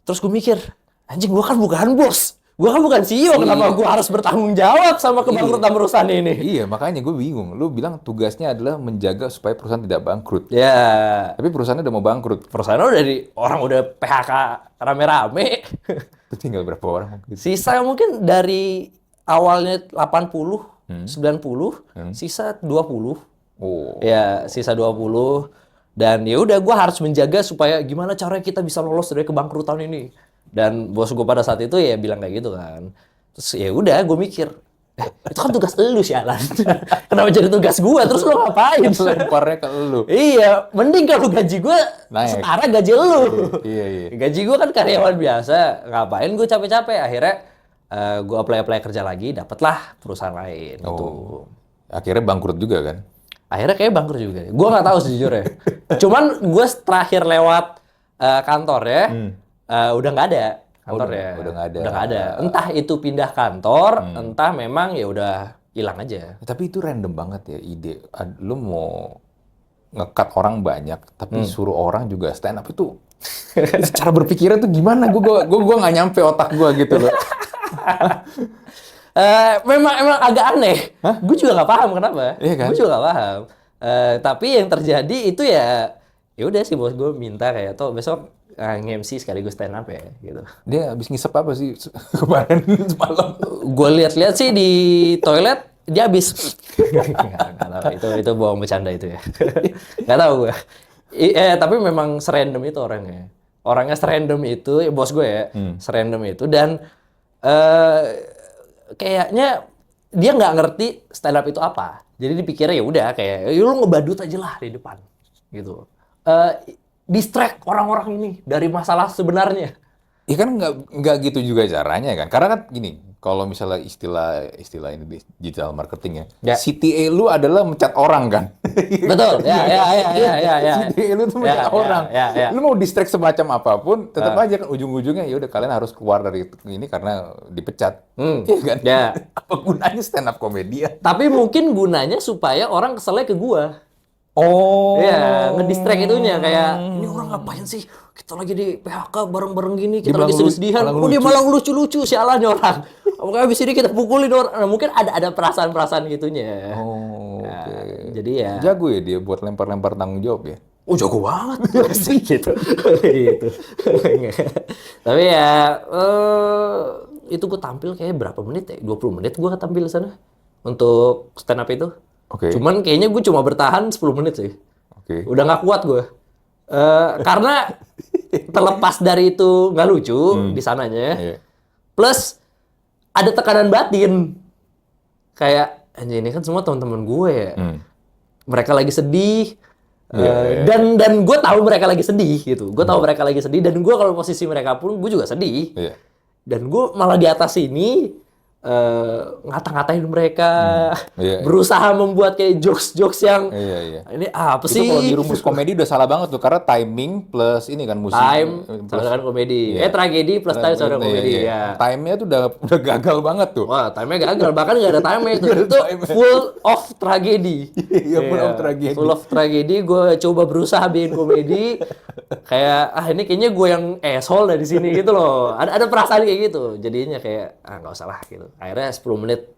Terus gue mikir, anjing gue kan bukan bos. Gue kan bukan CEO, kenapa gue harus bertanggung jawab sama kebangkrutan perusahaan ini? Iya, makanya gue bingung. Lu bilang tugasnya adalah menjaga supaya perusahaan tidak bangkrut. Ya, Tapi perusahaannya udah mau bangkrut. perusahaan orang udah PHK rame-rame. Itu tinggal berapa orang mungkin? Sisa mungkin dari awalnya 80, 90, sisa 20. Oh. Ya, sisa 20. Dan ya udah gue harus menjaga supaya gimana caranya kita bisa lolos dari kebangkrutan ini. Dan bos gue pada saat itu ya bilang kayak gitu kan. Terus ya udah gue mikir, itu kan tugas elu sialan. Kenapa jadi tugas gue? Terus lo ngapain? Lemparnya ke lu. Iya, mending kalau gaji gue Naik. setara gaji lu. Iya. Gaji gue kan karyawan biasa, ngapain gue capek-capek? Akhirnya gue apply kerja lagi, dapatlah perusahaan lain. Gitu. Oh. Akhirnya bangkrut juga kan? Akhirnya kayak bangkrut juga. Gue nggak tahu sejujurnya. Cuman gue terakhir lewat kantornya, udah nggak ada kantornya. Udah nggak ada. Udah nggak ada. Entah itu pindah kantor, entah memang ya udah hilang aja. Tapi itu random banget ya ide. Lu mau nge-cut orang banyak, tapi suruh orang juga stand up itu. Cara berpikirnya tuh gimana? Gue nggak nyampe otak gue gitu loh. Memang agak aneh. Gue juga nggak paham kenapa. Iya kan? Gue juga nggak paham. Tapi yang terjadi itu ya udah sih bos gue minta kayak tuh besok nge-MC sekaligus stand up ya gitu. Dia habis ngisep apa sih kemarin semalam? Gue lihat-lihat sih di toilet dia habis nggak tahu itu bohong bercanda itu ya. Nggak tahu gue. Tapi memang serandom itu orangnya. Orangnya serandom itu bos gue ya. Serandom itu dan kayaknya dia nggak ngerti stand up itu apa. Jadi dipikirnya ya udah kayak lu ngebadut aja lah di depan gitu. Distract orang-orang ini dari masalah sebenarnya. Ya kan nggak gitu juga caranya kan. Karena kan gini, kalau misalnya istilah ini di digital marketing ya, CTA lu adalah mencat orang kan. Betul. Ya. CTA lu tuh mencat orang. Ya. Lu mau distract semacam apapun, tetap aja kan ujung-ujungnya ya udah kalian harus keluar dari ini karena dipecat. Iya kan? Ya. Apa gunanya stand up komedi ya? Tapi mungkin gunanya supaya orang keselnya ke gua. Oh. Iya, ngedistract itunya kayak ini orang ngapain sih? Kita lagi di PHK bareng-bareng gini, kita Dia lagi malah sedih-sedihan. malah Dia malah lucu-lucu sialannya orang. Pokoknya habis ini kita pukulin orang. Nah, mungkin ada perasaan-perasaan gitunya. Oh, Nah, oke. jadi ya. Jago ya dia buat lempar-lempar tanggung jawab ya? Oh jago banget sih gitu. Gitu. Tapi ya itu gue tampil kayak berapa menit ya? 20 menit gue tampil di sana untuk stand up itu. Oke. Cuman kayaknya gue cuma bertahan 10 menit sih. Oke. Udah nggak kuat gue. Karena terlepas dari itu nggak lucu di sananya. Iya. Plus ada tekanan batin. Kayak anjir ini kan semua teman-teman gue ya. Mereka lagi sedih. Dan gue tahu mereka lagi sedih gitu. Gue tahu mereka lagi sedih dan gue kalau posisi mereka pun gue juga sedih. Iya. Dan gue malah di atas ini ngata-ngatain mereka, Iya. berusaha membuat kayak jokes-jokes yang Iya. ini apa Itu sih? kalau di rumus komedi udah salah banget tuh karena timing plus ini kan musik. Time sama dengan komedi. Iya. Tragedi plus time sama dengan komedi ya. Time-nya tuh udah gagal banget tuh. Wah, time-nya gagal. Bahkan nggak ada time itu. Itu full of tragedi. Iya, full of tragedi. Full of tragedi. Gue coba berusaha bikin komedi. Kayak, ini kayaknya gue yang asshole dari sini gitu loh. Ada perasaan kayak gitu. Jadinya kayak, nggak usah lah gitu. Akhirnya 10 menit.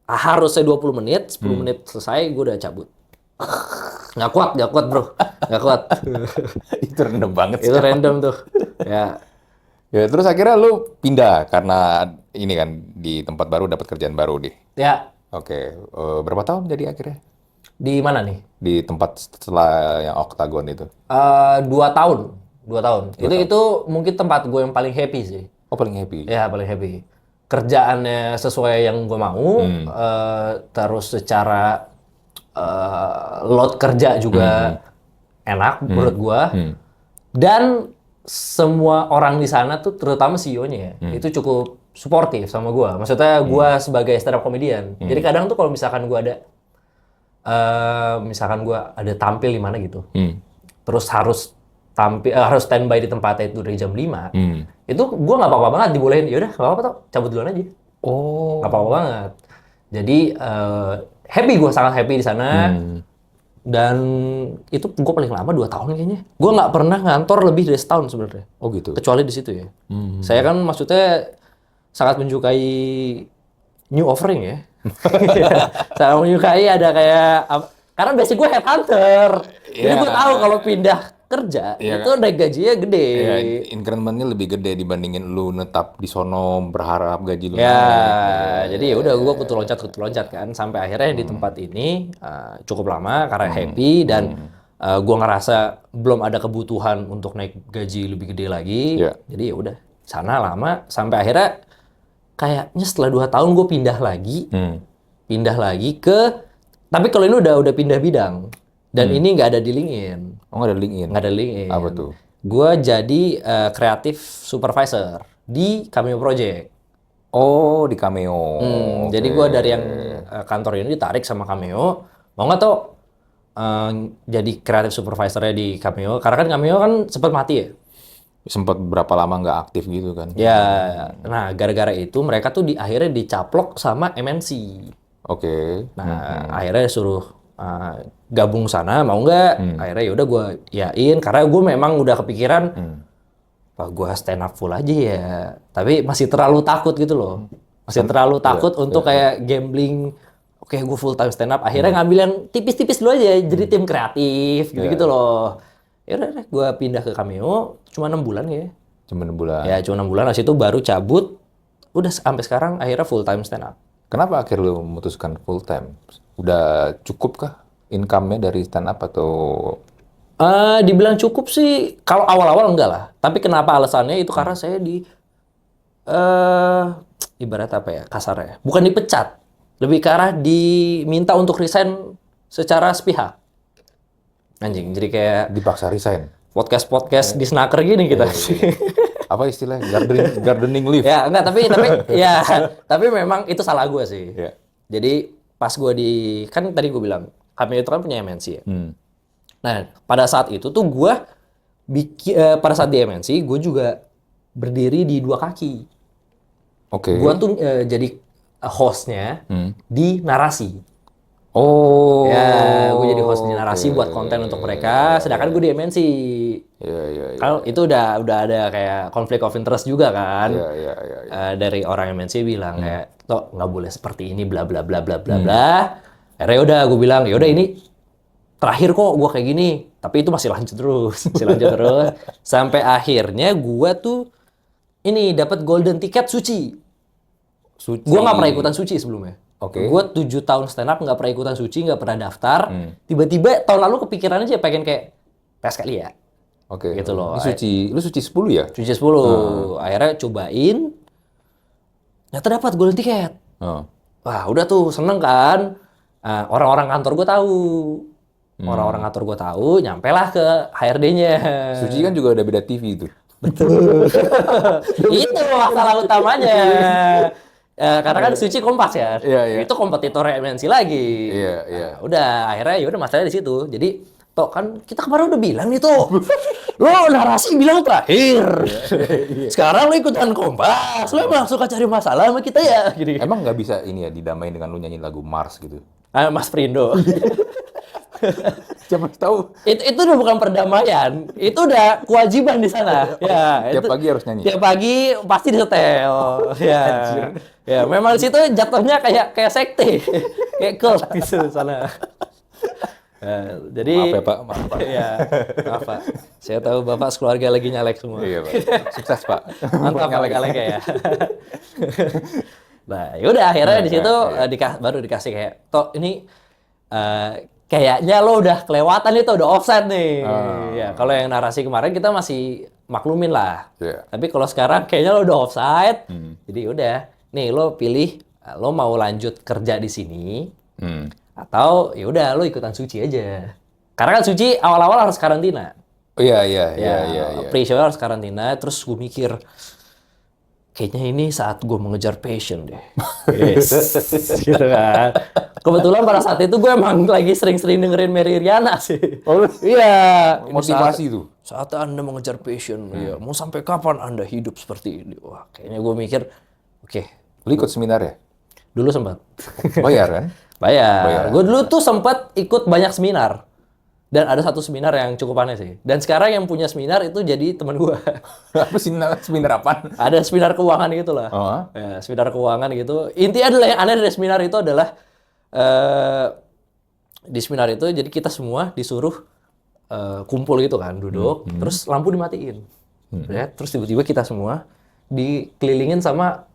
Harusnya 20 menit. 10 menit selesai, gue udah cabut. Nggak kuat bro. Nggak kuat. Itu random banget sih. Itu random tuh. Ya. Ya, terus akhirnya lu pindah karena ini kan di tempat baru dapat kerjaan baru deh. Ya. Oke, berapa tahun jadi akhirnya? Di mana nih? Di tempat setelah yang Octagon itu. 2 tahun. 2 tahun. Itu mungkin tempat gue yang paling happy sih. Oh, paling happy. Ya, paling happy. Kerjaannya sesuai yang gue mau, terus secara load kerja juga enak menurut gue. Dan semua orang di sana tuh, terutama CEO-nya ya, itu cukup suportif sama gue. Maksudnya gue sebagai stand up comedian. Jadi kadang tuh kalau misalkan gue ada, tampil di mana gitu, terus harus harus standby di tempatnya itu dari jam 5, itu gue nggak apa-apa banget dibolehin. Ya udah, nggak apa-apa tuh, cabut duluan aja. Oh. Nggak apa-apa banget. Jadi happy, gue sangat happy di sana. Dan itu gue paling lama 2 tahun kayaknya. Gue nggak pernah ngantor lebih dari setahun sebenarnya. Oh gitu. Kecuali di situ ya. Saya kan maksudnya sangat menyukai new offering ya. Sangat menyukai ada kayak, karena basic gue headhunter. Jadi gue tahu kalau pindah kerja itu udah gajinya gede. Ya, increment-nya lebih gede dibandingin lu netap di sono berharap gaji lu Ya, naik. jadi ya udah gue kutu loncat kan sampai akhirnya di tempat ini cukup lama karena happy dan gue ngerasa belum ada kebutuhan untuk naik gaji lebih gede lagi. Jadi ya udah sana lama sampai akhirnya kayaknya setelah 2 tahun gue pindah lagi ke, tapi kalau ini udah pindah bidang dan ini nggak ada di LinkedIn. Oh, nggak ada LinkedIn? Nggak ada LinkedIn. Apa tuh? Gue jadi kreatif supervisor di Cameo Project. Oh, di Cameo. Jadi gue dari yang kantor ini ditarik sama Cameo. Mau nggak tau jadi kreatif supervisornya di Cameo? Karena kan Cameo kan sempat mati ya. Sempat berapa lama nggak aktif gitu kan? Ya, nah gara-gara itu mereka tuh akhirnya dicaplok sama MNC. Oke. Nah, akhirnya suruh gabung sana, mau nggak? Akhirnya ya udah gue yain, karena gue memang udah kepikiran, wah gue stand up full aja ya. Tapi masih terlalu takut gitu loh. Masih terlalu takut untuk kayak gambling. Oke, gue full time stand up. Akhirnya ngambil yang tipis-tipis dulu aja, jadi tim kreatif gitu-gitu loh. Ya udah, gue pindah ke Cameo, cuma 6 bulan ya. Cuma 6 bulan. Ya, cuma 6 bulan. Habis itu baru cabut. Udah sampai sekarang akhirnya full time stand up. Kenapa akhirnya lu memutuskan full time? Udah cukup kah income-nya dari stand up atau? Dibilang cukup sih, kalau awal-awal enggak lah. Tapi kenapa alasannya itu karena saya ibarat apa ya, kasarnya. Bukan dipecat. Lebih ke arah diminta untuk resign secara sepihak. Anjing, jadi kayak Dipaksa resign? podcast di Snacker gini kita. Apa istilahnya? Gardening leave? Ya, enggak, tapi memang itu salah gue sih. Jadi pas gue kan tadi gue bilang, kami itu kan punya MNC ya. Nah, pada saat itu tuh gue pada saat di MNC, gue juga berdiri di 2 kaki. Oke. Gue tuh jadi hostnya di narasi. Oh. Ya, gue jadi host di narasi buat konten untuk mereka, sedangkan gue di MNC. Iya. Kalau itu udah ada kayak konflik of interest juga kan. Iya. Dari orang MNC bilang kayak, "Tok, nggak boleh seperti ini bla bla bla bla bla bla." Akhirnya udah gue bilang, "Ya udah ini terakhir kok gue kayak gini." Tapi itu masih lanjut terus. Sampai akhirnya gue tuh ini dapat golden ticket Suci. Gue nggak pernah ikutan Suci sebelumnya. Gue 7 tahun stand up nggak pernah ikutan Suci, nggak pernah daftar. Tiba-tiba tahun lalu kepikiran aja pengen kayak tes kali ya. Gitu loh. Lu Suci 10 ya? Suci 10. Akhirnya cobain. Ternyata dapat golden ticket. Wah, udah tuh seneng kan. Orang-orang kantor gue tahu. Orang-orang kantor gue tahu, nyampe lah ke HRD-nya. Suci kan juga ada beda TV itu. Betul. Itu masalah utamanya. Karena kan Suci Kompas ya. Itu kompetitor MNC lagi. Iya. Nah, udah akhirnya ya udah masalahnya di situ. Jadi Tok, kan kita kemarin udah bilang nih Tok. Lo narasi bilang terakhir. Sekarang lo ikutan Kompas. Lo emang suka cari masalah sama kita ya. Gini. Emang nggak bisa ini ya didamain dengan lu nyanyi lagu Mars gitu? Mas Prindo. Siapa tahu. Itu udah bukan perdamaian. Itu udah kewajiban di sana. Ya, Tiap pagi harus nyanyi. Tiap pagi pasti disetel. Ya. Ya, memang di situ jatuhnya kayak sekte. Kayak cult gitu di sana. Jadi maaf ya Pak, Ya, maaf Pak. Saya tahu Bapak sekeluarga lagi nyalek semua. Iya Pak. Sukses Pak. Mantap nyalek ya. Nah, yaudah akhirnya di situ baru dikasih kayak, Tok ini kayaknya lo udah kelewatan itu, udah offside nih. Ya, kalau yang narasi kemarin kita masih maklumin lah. Yeah. Tapi kalau sekarang kayaknya lo udah offside. Jadi udah, nih lo pilih lo mau lanjut kerja di sini atau ya udah lo ikutan Suci aja. Karena kan Suci awal-awal harus karantina. Oh iya. Pre-show harus karantina, terus gue mikir kayaknya ini saat gue mengejar passion deh. Yes. Gitu kan. Kebetulan pada saat itu gue emang lagi sering-sering dengerin Mary Riana sih. Oh, iya. motivasi tuh. Saat Anda mengejar passion, ya, mau sampai kapan Anda hidup seperti ini? Wah, kayaknya gue mikir, oke. Lu ikut seminar ya? Dulu sempat. Bayar kan? Bayar. Gue dulu tuh sempat ikut banyak seminar. Dan ada satu seminar yang cukup aneh sih. Dan sekarang yang punya seminar itu jadi teman gue. Apa seminar apa? Ada seminar keuangan gitu lah. Ya, seminar keuangan gitu. Intinya adalah yang aneh dari seminar itu adalah di seminar itu jadi kita semua disuruh kumpul gitu kan, duduk, terus lampu dimatiin. Ya, terus tiba-tiba kita semua dikelilingin sama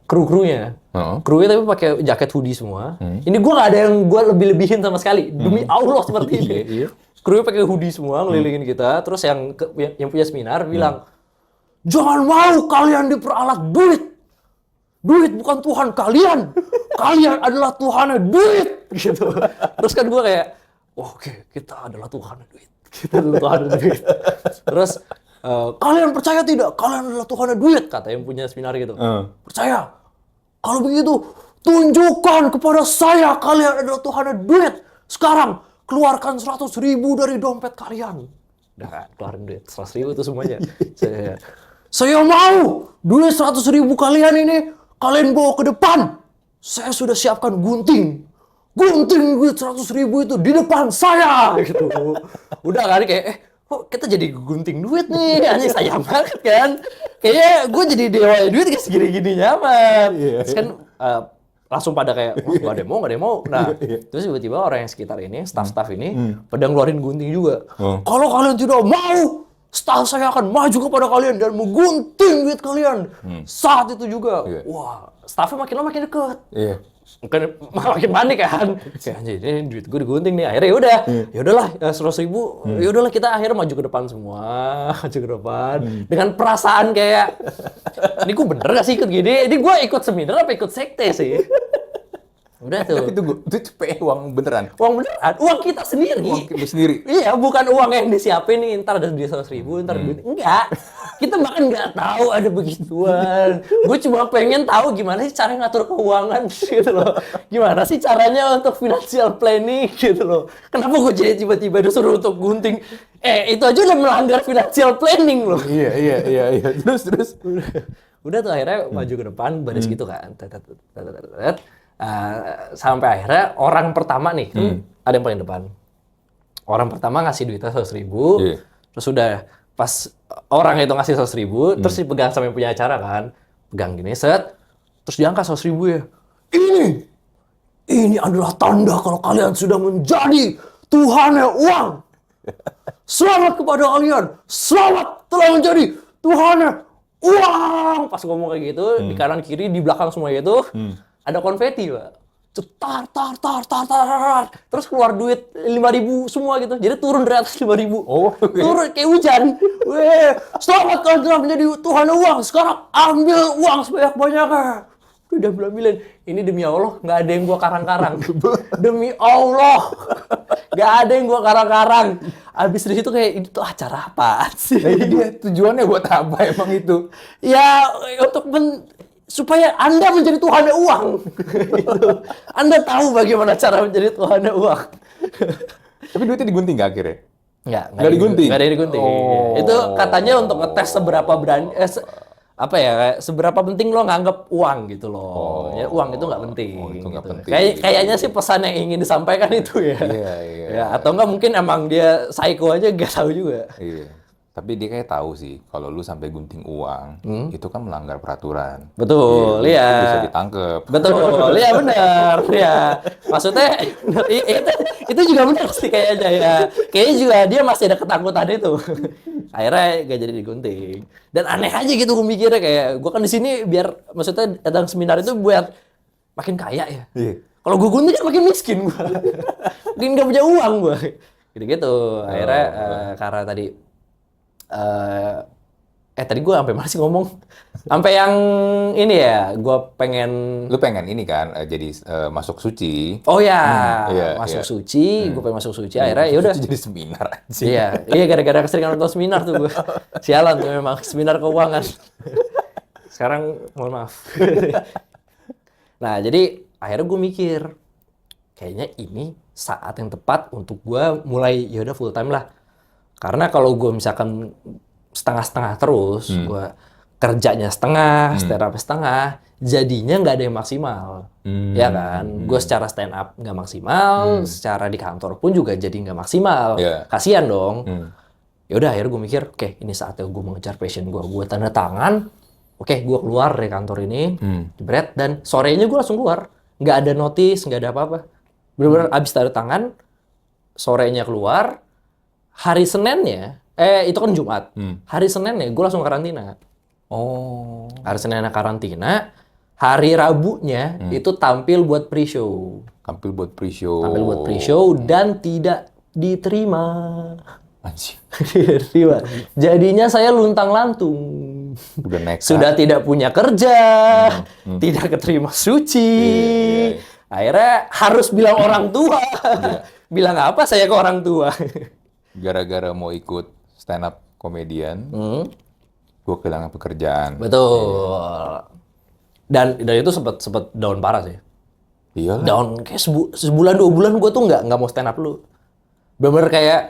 kru-krunya. Krunya tapi pakai jaket hoodie semua. Ini gue nggak ada yang gue lebih-lebihin sama sekali. Demi Allah seperti ini. Krunya pakai hoodie semua ngelilingin kita. Terus yang punya seminar bilang, jangan mau kalian diperalat duit. Duit bukan Tuhan kalian. Kalian adalah Tuhannya duit. Gitu. Terus kan gue kayak, oke, kita adalah Tuhannya duit. Kita adalah Tuhannya duit. Terus kalian percaya tidak? Kalian adalah Tuhannya duit, kata yang punya seminar gitu. Percaya. Kalau begitu, tunjukkan kepada saya kalian adalah Tuhannya duit. Sekarang, keluarkan 100.000 dari dompet kalian. Udah, keluarin duit. 100.000 itu semuanya. Saya mau duit 100.000 kalian ini, kalian bawa ke depan. Saya sudah siapkan gunting. Gunting duit 100.000 itu di depan saya. Gitu. Udah kan, kayak, kok kita jadi gunting duit nih, anjing sayang banget kan. Kayaknya gue jadi dewa duit kayak segini-gini nyaman. Terus kan langsung pada kayak, wah gak ada yang mau. Nah, terus tiba-tiba orang yang sekitar ini, staff-staff ini, pada ngeluarin gunting juga. Kalau kalian tidak mau, staff saya akan maju kepada kalian dan menggunting duit kalian. Saat itu juga, wah, staffnya makin lama makin deket. Makin panik kan. Kayak anjir, ini duit gue digunting nih. Akhirnya ya udahlah 100.000. Ya udahlah kita akhirnya maju ke depan semua, maju ke depan dengan perasaan kayak ini gue bener gak sih ikut gini? Ini gue ikut seminar apa ikut sekte sih? Udah tuh. Tapi itu uang beneran. Uang beneran, uang kita sendiri. Uang kita sendiri. Iya, bukan uang yang disiapin nih, ntar ada duit 100.000, ntar duit. Enggak. Kita bahkan nggak tahu ada begituan. Gue cuma pengen tahu gimana sih cara ngatur keuangan gitu loh. Gimana sih caranya untuk financial planning gitu loh. Kenapa gue jadi tiba-tiba disuruh untuk gunting? Itu aja udah melanggar financial planning loh. Iya. Terus. Udah tuh akhirnya maju ke depan, baris gitu kan. Sampai akhirnya orang pertama nih, ada yang paling depan. Orang pertama ngasih duitnya 100.000, terus udah pas orang itu ngasih 100.000, terus dipegang sama yang punya acara kan, pegang gini, set, terus diangkat 100.000 ya. Ini adalah tanda kalau kalian sudah menjadi Tuhannya uang. Selamat kepada kalian, selamat telah menjadi Tuhannya uang. Pas ngomong kayak gitu, di kanan kiri, di belakang semua itu, ada konfeti, Pak. Cetar. Terus keluar duit 5.000 semua gitu. Jadi turun dari atas 5.000. Turun kayak hujan. Weh, selamat kalian telah menjadi Tuhan uang. Sekarang ambil uang sebanyak-banyaknya. Udah bilang, ini demi Allah nggak ada yang gua karang-karang. Demi Allah. Nggak ada yang gua karang-karang. Abis dari situ kayak, ini tuh acara apaan sih? Jadi dia tujuannya buat apa emang itu? Ya, untuk supaya Anda menjadi Tuhannya uang. Gitu. Anda tahu bagaimana cara menjadi Tuhannya uang. Tapi duitnya digunting nggak akhirnya? Nggak digunting. Nggak ada yang digunting. Itu katanya untuk ngetes seberapa berani, seberapa penting lo nganggap uang gitu loh. Ya, uang itu nggak penting. Itu nggak gitu. penting. Kayaknya sih pesan yang ingin disampaikan itu ya. Iya. Ya, atau nggak mungkin emang dia psycho aja, nggak tahu juga. Iya. Tapi dia kayak tahu sih, kalau lu sampai gunting uang, itu kan melanggar peraturan. Betul, iya. Itu bisa ditangkep. Betul, iya benar, ya. Maksudnya itu juga benar sih kayaknya ya. Kayaknya juga dia masih ada ketakutan itu. Akhirnya gak jadi digunting. Dan aneh aja gitu gue mikirnya kayak, gue kan di sini biar maksudnya datang seminar itu buat makin kaya ya. Iya. Kalau gue gunting kan makin miskin gue. Makin nggak punya uang gue. Gitu-gitu. Akhirnya karena tadi tadi gue sampai mana sih ngomong? Sampai yang ini ya, gue pengen... Lu pengen ini kan, jadi masuk suci. Oh ya, iya, masuk iya. suci, gue pengen masuk suci. Akhirnya ya udah. Jadi seminar aja. Iya, gara-gara keseringan nonton seminar tuh gue. Sialan tuh memang, seminar keuangan. Sekarang mohon maaf. Nah, jadi akhirnya gue mikir, kayaknya ini saat yang tepat untuk gue mulai ya udah full time lah. Karena kalau gue misalkan setengah-setengah terus, gue kerjanya setengah, stand up setengah, jadinya nggak ada yang maksimal. Ya kan? Gue secara stand up nggak maksimal, secara di kantor pun juga jadi nggak maksimal. Yeah. Kasian dong. Ya udah akhirnya gue mikir, oke, ini saatnya gue mengejar passion gue. Gue tanda tangan, oke, gue keluar dari kantor ini, jebret, dan sorenya gue langsung keluar. Nggak ada notice, nggak ada apa-apa. Bener-bener abis tanda tangan, sorenya keluar, hari Seninnya, itu kan Jumat. Hari Seninnya gue langsung karantina. Oh. Hari Seninnya karantina, hari Rabunya itu tampil buat pre-show. Tampil buat pre-show. Tampil buat pre-show dan tidak diterima. Anjing. Diterima. Jadinya saya luntang-lantung. Udah nekat. Sudah tidak punya kerja, tidak keterima suci. Akhirnya harus bilang orang tua. Bilang apa saya ke orang tua? Gara-gara mau ikut stand up komedian, gue kehilangan pekerjaan. Betul. Dan itu sempat down parah sih. Iya lah. Down kayak sebulan 2 bulan gue tuh nggak mau stand up lu. Bener-bener kayak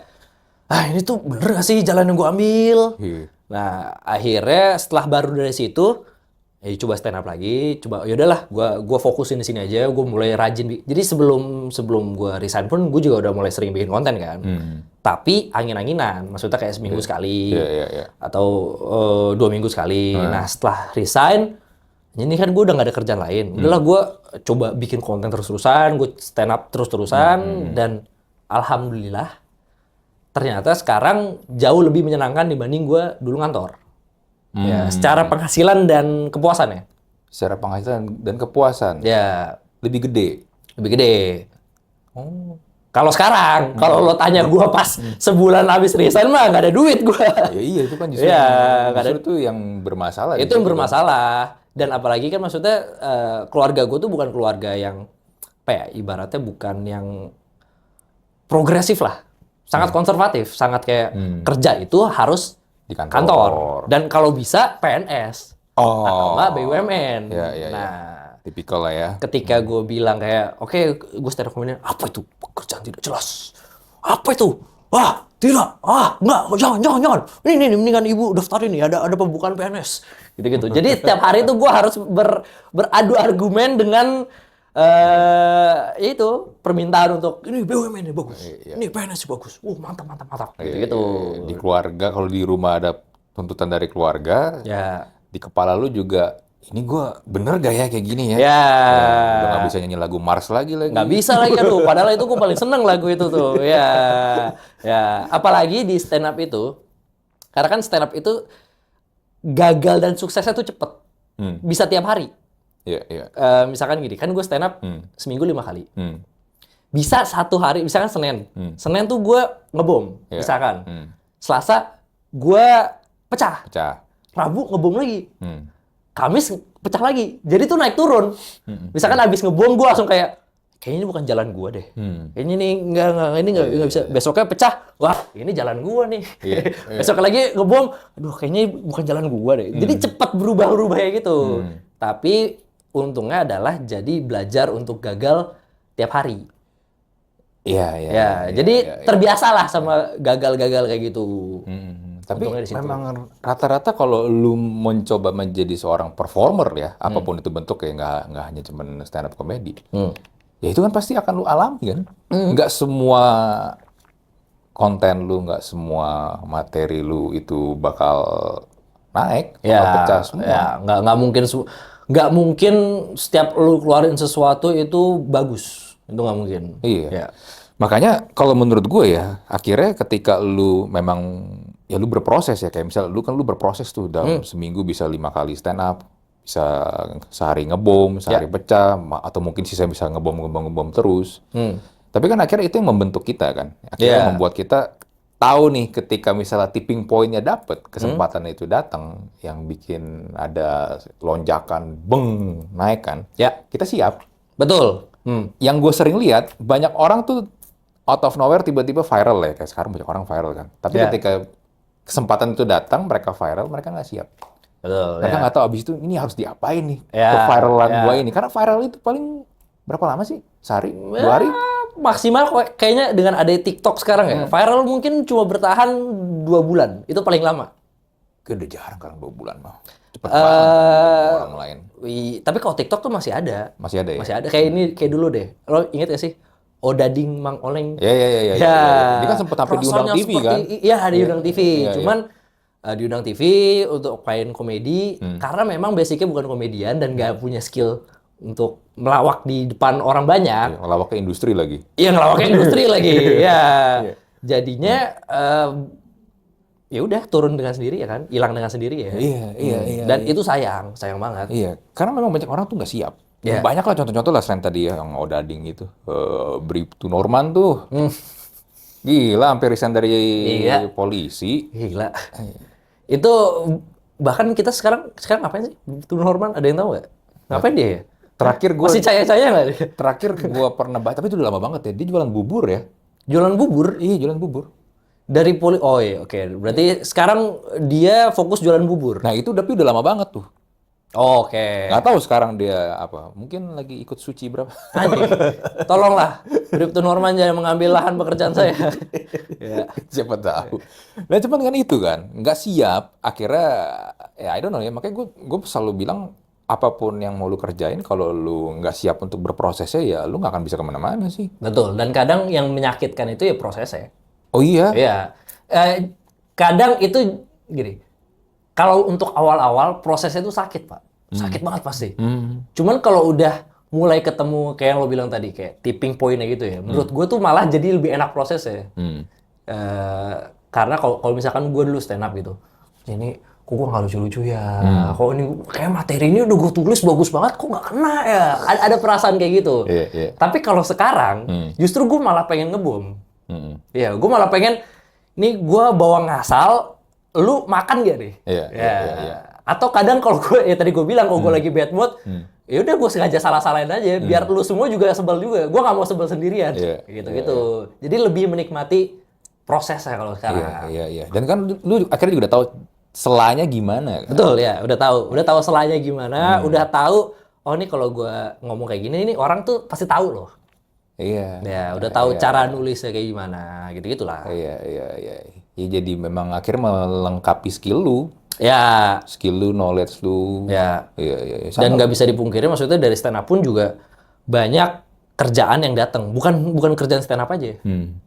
ini tuh bener gak sih jalan yang gue ambil? Iya. Nah akhirnya setelah baru dari situ, coba stand up lagi, coba yaudahlah, gue fokusin di sini aja, gue mulai rajin. Jadi sebelum gue resign pun gue juga udah mulai sering bikin konten kan. Tapi angin-anginan, maksudnya kayak seminggu sekali, atau 2 minggu sekali. Nah setelah resign, ini kan gue udah gak ada kerjaan lain. Udahlah gue coba bikin konten terus-terusan, gue stand up terus-terusan, dan alhamdulillah ternyata sekarang jauh lebih menyenangkan dibanding gue dulu ngantor. Ya, secara penghasilan dan kepuasan ya. Secara penghasilan dan kepuasan. Ya, Lebih gede. lebih gede. Oh. Kalau sekarang, kalau lo tanya gue pas sebulan habis resign mah nggak ada duit gue. Ya iya itu kan justru, itu yang bermasalah. Itu yang bermasalah. Dan apalagi kan maksudnya keluarga gue tuh bukan keluarga yang apa ya, ibaratnya bukan yang progresif lah. Sangat konservatif, sangat kayak kerja itu harus Di kantor. Dan kalau bisa PNS. Atau nggak BUMN. Nah, tipikal lah ya. Ketika gue bilang kayak, oke, gue stand up comedian, apa itu pekerjaan tidak jelas? Apa itu? Tidak. Enggak, jangan. Ini mendingan ibu daftar ini, ada pembukaan PNS. Gitu-gitu. Jadi setiap hari itu gue harus beradu argumen dengan itu permintaan untuk ini BUMN ini bagus, ini PNS bagus, mantap, gitu. Di keluarga, kalau di rumah ada tuntutan dari keluarga, di kepala lu juga, ini gue bener gak ya kayak gini ya? Udah gak bisa nyanyi lagu Mars lagi. Nggak bisa lagi kan tuh, padahal itu gue paling seneng lagu itu tuh, apalagi di stand up itu, karena kan stand up itu gagal dan suksesnya tuh cepet, bisa tiap hari. Misalkan gini, kan gue stand up seminggu 5 kali. Bisa satu hari, misalkan Senin. Senin tuh gue ngebom, misalkan. Selasa gue pecah. Rabu ngebom lagi. Kamis pecah lagi. Jadi tuh naik turun. Misalkan abis ngebom gue langsung kayak, kayaknya ini bukan jalan gue deh. Kayaknya ini nggak bisa. Besoknya pecah, wah ini jalan gue nih. Besok lagi ngebom, aduh kayaknya bukan jalan gue deh. Jadi cepat berubah kayak gitu. Tapi untungnya adalah jadi belajar untuk gagal tiap hari. Jadi terbiasalah sama gagal-gagal kayak gitu. Tapi memang rata-rata kalau lu mencoba menjadi seorang performer ya, apapun itu bentuknya, nggak hanya cuma stand up comedy, ya itu kan pasti akan lu alami kan. Nggak semua konten lu, nggak semua materi lu itu bakal naik, bakal pecah semua. Nggak mungkin setiap lu keluarin sesuatu itu bagus. Itu nggak mungkin. Iya. Makanya kalau menurut gue ya, akhirnya ketika lu memang, ya lu berproses ya, kayak misal lu berproses tuh dalam seminggu bisa 5 kali stand up, bisa sehari ngebom, sehari pecah, atau mungkin sisa bisa ngebom terus. Tapi kan akhirnya itu yang membentuk kita kan. Akhirnya membuat kita tahu nih ketika misalnya tipping point-nya dapet, kesempatan itu datang, yang bikin ada lonjakan, naik kan. Kita siap. Betul. Yang gue sering lihat, banyak orang tuh out of nowhere tiba-tiba viral ya. Kayak sekarang banyak orang viral kan. Tapi ketika kesempatan itu datang, mereka viral, mereka nggak siap. Betul. Mereka nggak tahu abis itu ini harus diapain nih keviralan gua ini. Karena viral itu paling berapa lama sih? Sehari? 2 hari? Maksimal kayaknya dengan ada TikTok sekarang ya. Viral mungkin cuma bertahan 2 bulan. Itu paling lama. Udah jarang kan 2 bulan mah. Cepet banget orang lain. Tapi kalau TikTok tuh masih ada. Masih ada ya? Masih ada. Kayak dulu deh. Lo inget gak sih? Odading Mang Oleng. Iya. Dia kan sempat sampai diundang TV kan? Iya, diundang TV. Cuman diundang TV untuk main komedi karena memang basicnya bukan komedian dan nggak punya skill untuk melawak di depan orang banyak. Ngelawak ke industri lagi. Iya, ngelawak ke industri lagi. Ya. Jadinya ya udah turun dengan sendiri ya kan, hilang dengan sendiri ya. Iya. Dan itu sayang banget. Iya, karena memang banyak orang tuh nggak siap. Banyak lah contoh-contoh lah selain tadi ya yang Odading itu, Bribtu Norman tuh. Gila, hampir resign dari polisi. Gila. Itu bahkan kita sekarang ngapain sih? Bribtu Norman ada yang tahu nggak? Ngapain dia ya? Terakhir gue masih caya-caya nggak dia? Terakhir gue pernah baca, tapi itu udah lama banget ya. Dia jualan bubur ya. Jualan bubur? Iya, jualan bubur. Dari oh iya, oke. Berarti sekarang dia fokus jualan bubur. Nah itu tapi udah lama banget tuh. Oh, oke. Nggak tahu sekarang dia apa. Mungkin lagi ikut suci berapa. Anjing. Tolonglah. Bribtu Norman jangan mengambil lahan pekerjaan saya. Ya. Siapa tahu. Nah cuman kan itu kan. Nggak siap. Akhirnya ya I don't know ya. Makanya gue selalu bilang apapun yang mau lu kerjain, kalau lu nggak siap untuk berprosesnya ya lu nggak akan bisa kemana-mana sih. Betul. Dan kadang yang menyakitkan itu ya prosesnya. Oh iya? Iya. Kadang itu gini. Kalau untuk awal-awal prosesnya itu sakit, Pak. Sakit banget pasti. Cuman kalau udah mulai ketemu kayak yang lo bilang tadi, kayak tipping point-nya gitu ya. Menurut gue tuh malah jadi lebih enak prosesnya. Karena kalau misalkan gue dulu stand up gitu. Ini kok gue nggak lucu-lucu ya. Kok ini kayak materi ini udah gue tulis bagus banget, kok nggak kena ya. Ada perasaan kayak gitu. Tapi kalau sekarang, justru gue malah pengen ngebom. Iya, gue malah pengen, nih gue bawa ngasal, lu makan gak nih? Iya. Atau kadang kalau gue, ya tadi gue bilang, kalau gue lagi bad mood, ya udah gue sengaja salah-salahin aja, biar lu semua juga sebel juga. Gue nggak mau sebel sendirian, gitu-gitu. Jadi lebih menikmati prosesnya kalau sekarang. Iya. Dan kan lu akhirnya juga udah tahu selanya gimana. Kan? Betul ya, udah tahu selanya gimana, udah tahu. Oh nih kalau gue ngomong kayak gini, ini orang tuh pasti tahu loh. Iya. Ya, udah tahu cara nulisnya kayak gimana, gitu-gitulah. Iya. Ya jadi memang akhirnya melengkapi skill lu. Ya. Skill lu, knowledge lu. Ya. Iya. Dan nggak bisa dipungkiri, maksudnya dari stand up pun juga banyak kerjaan yang datang. Bukan kerjaan stand up aja.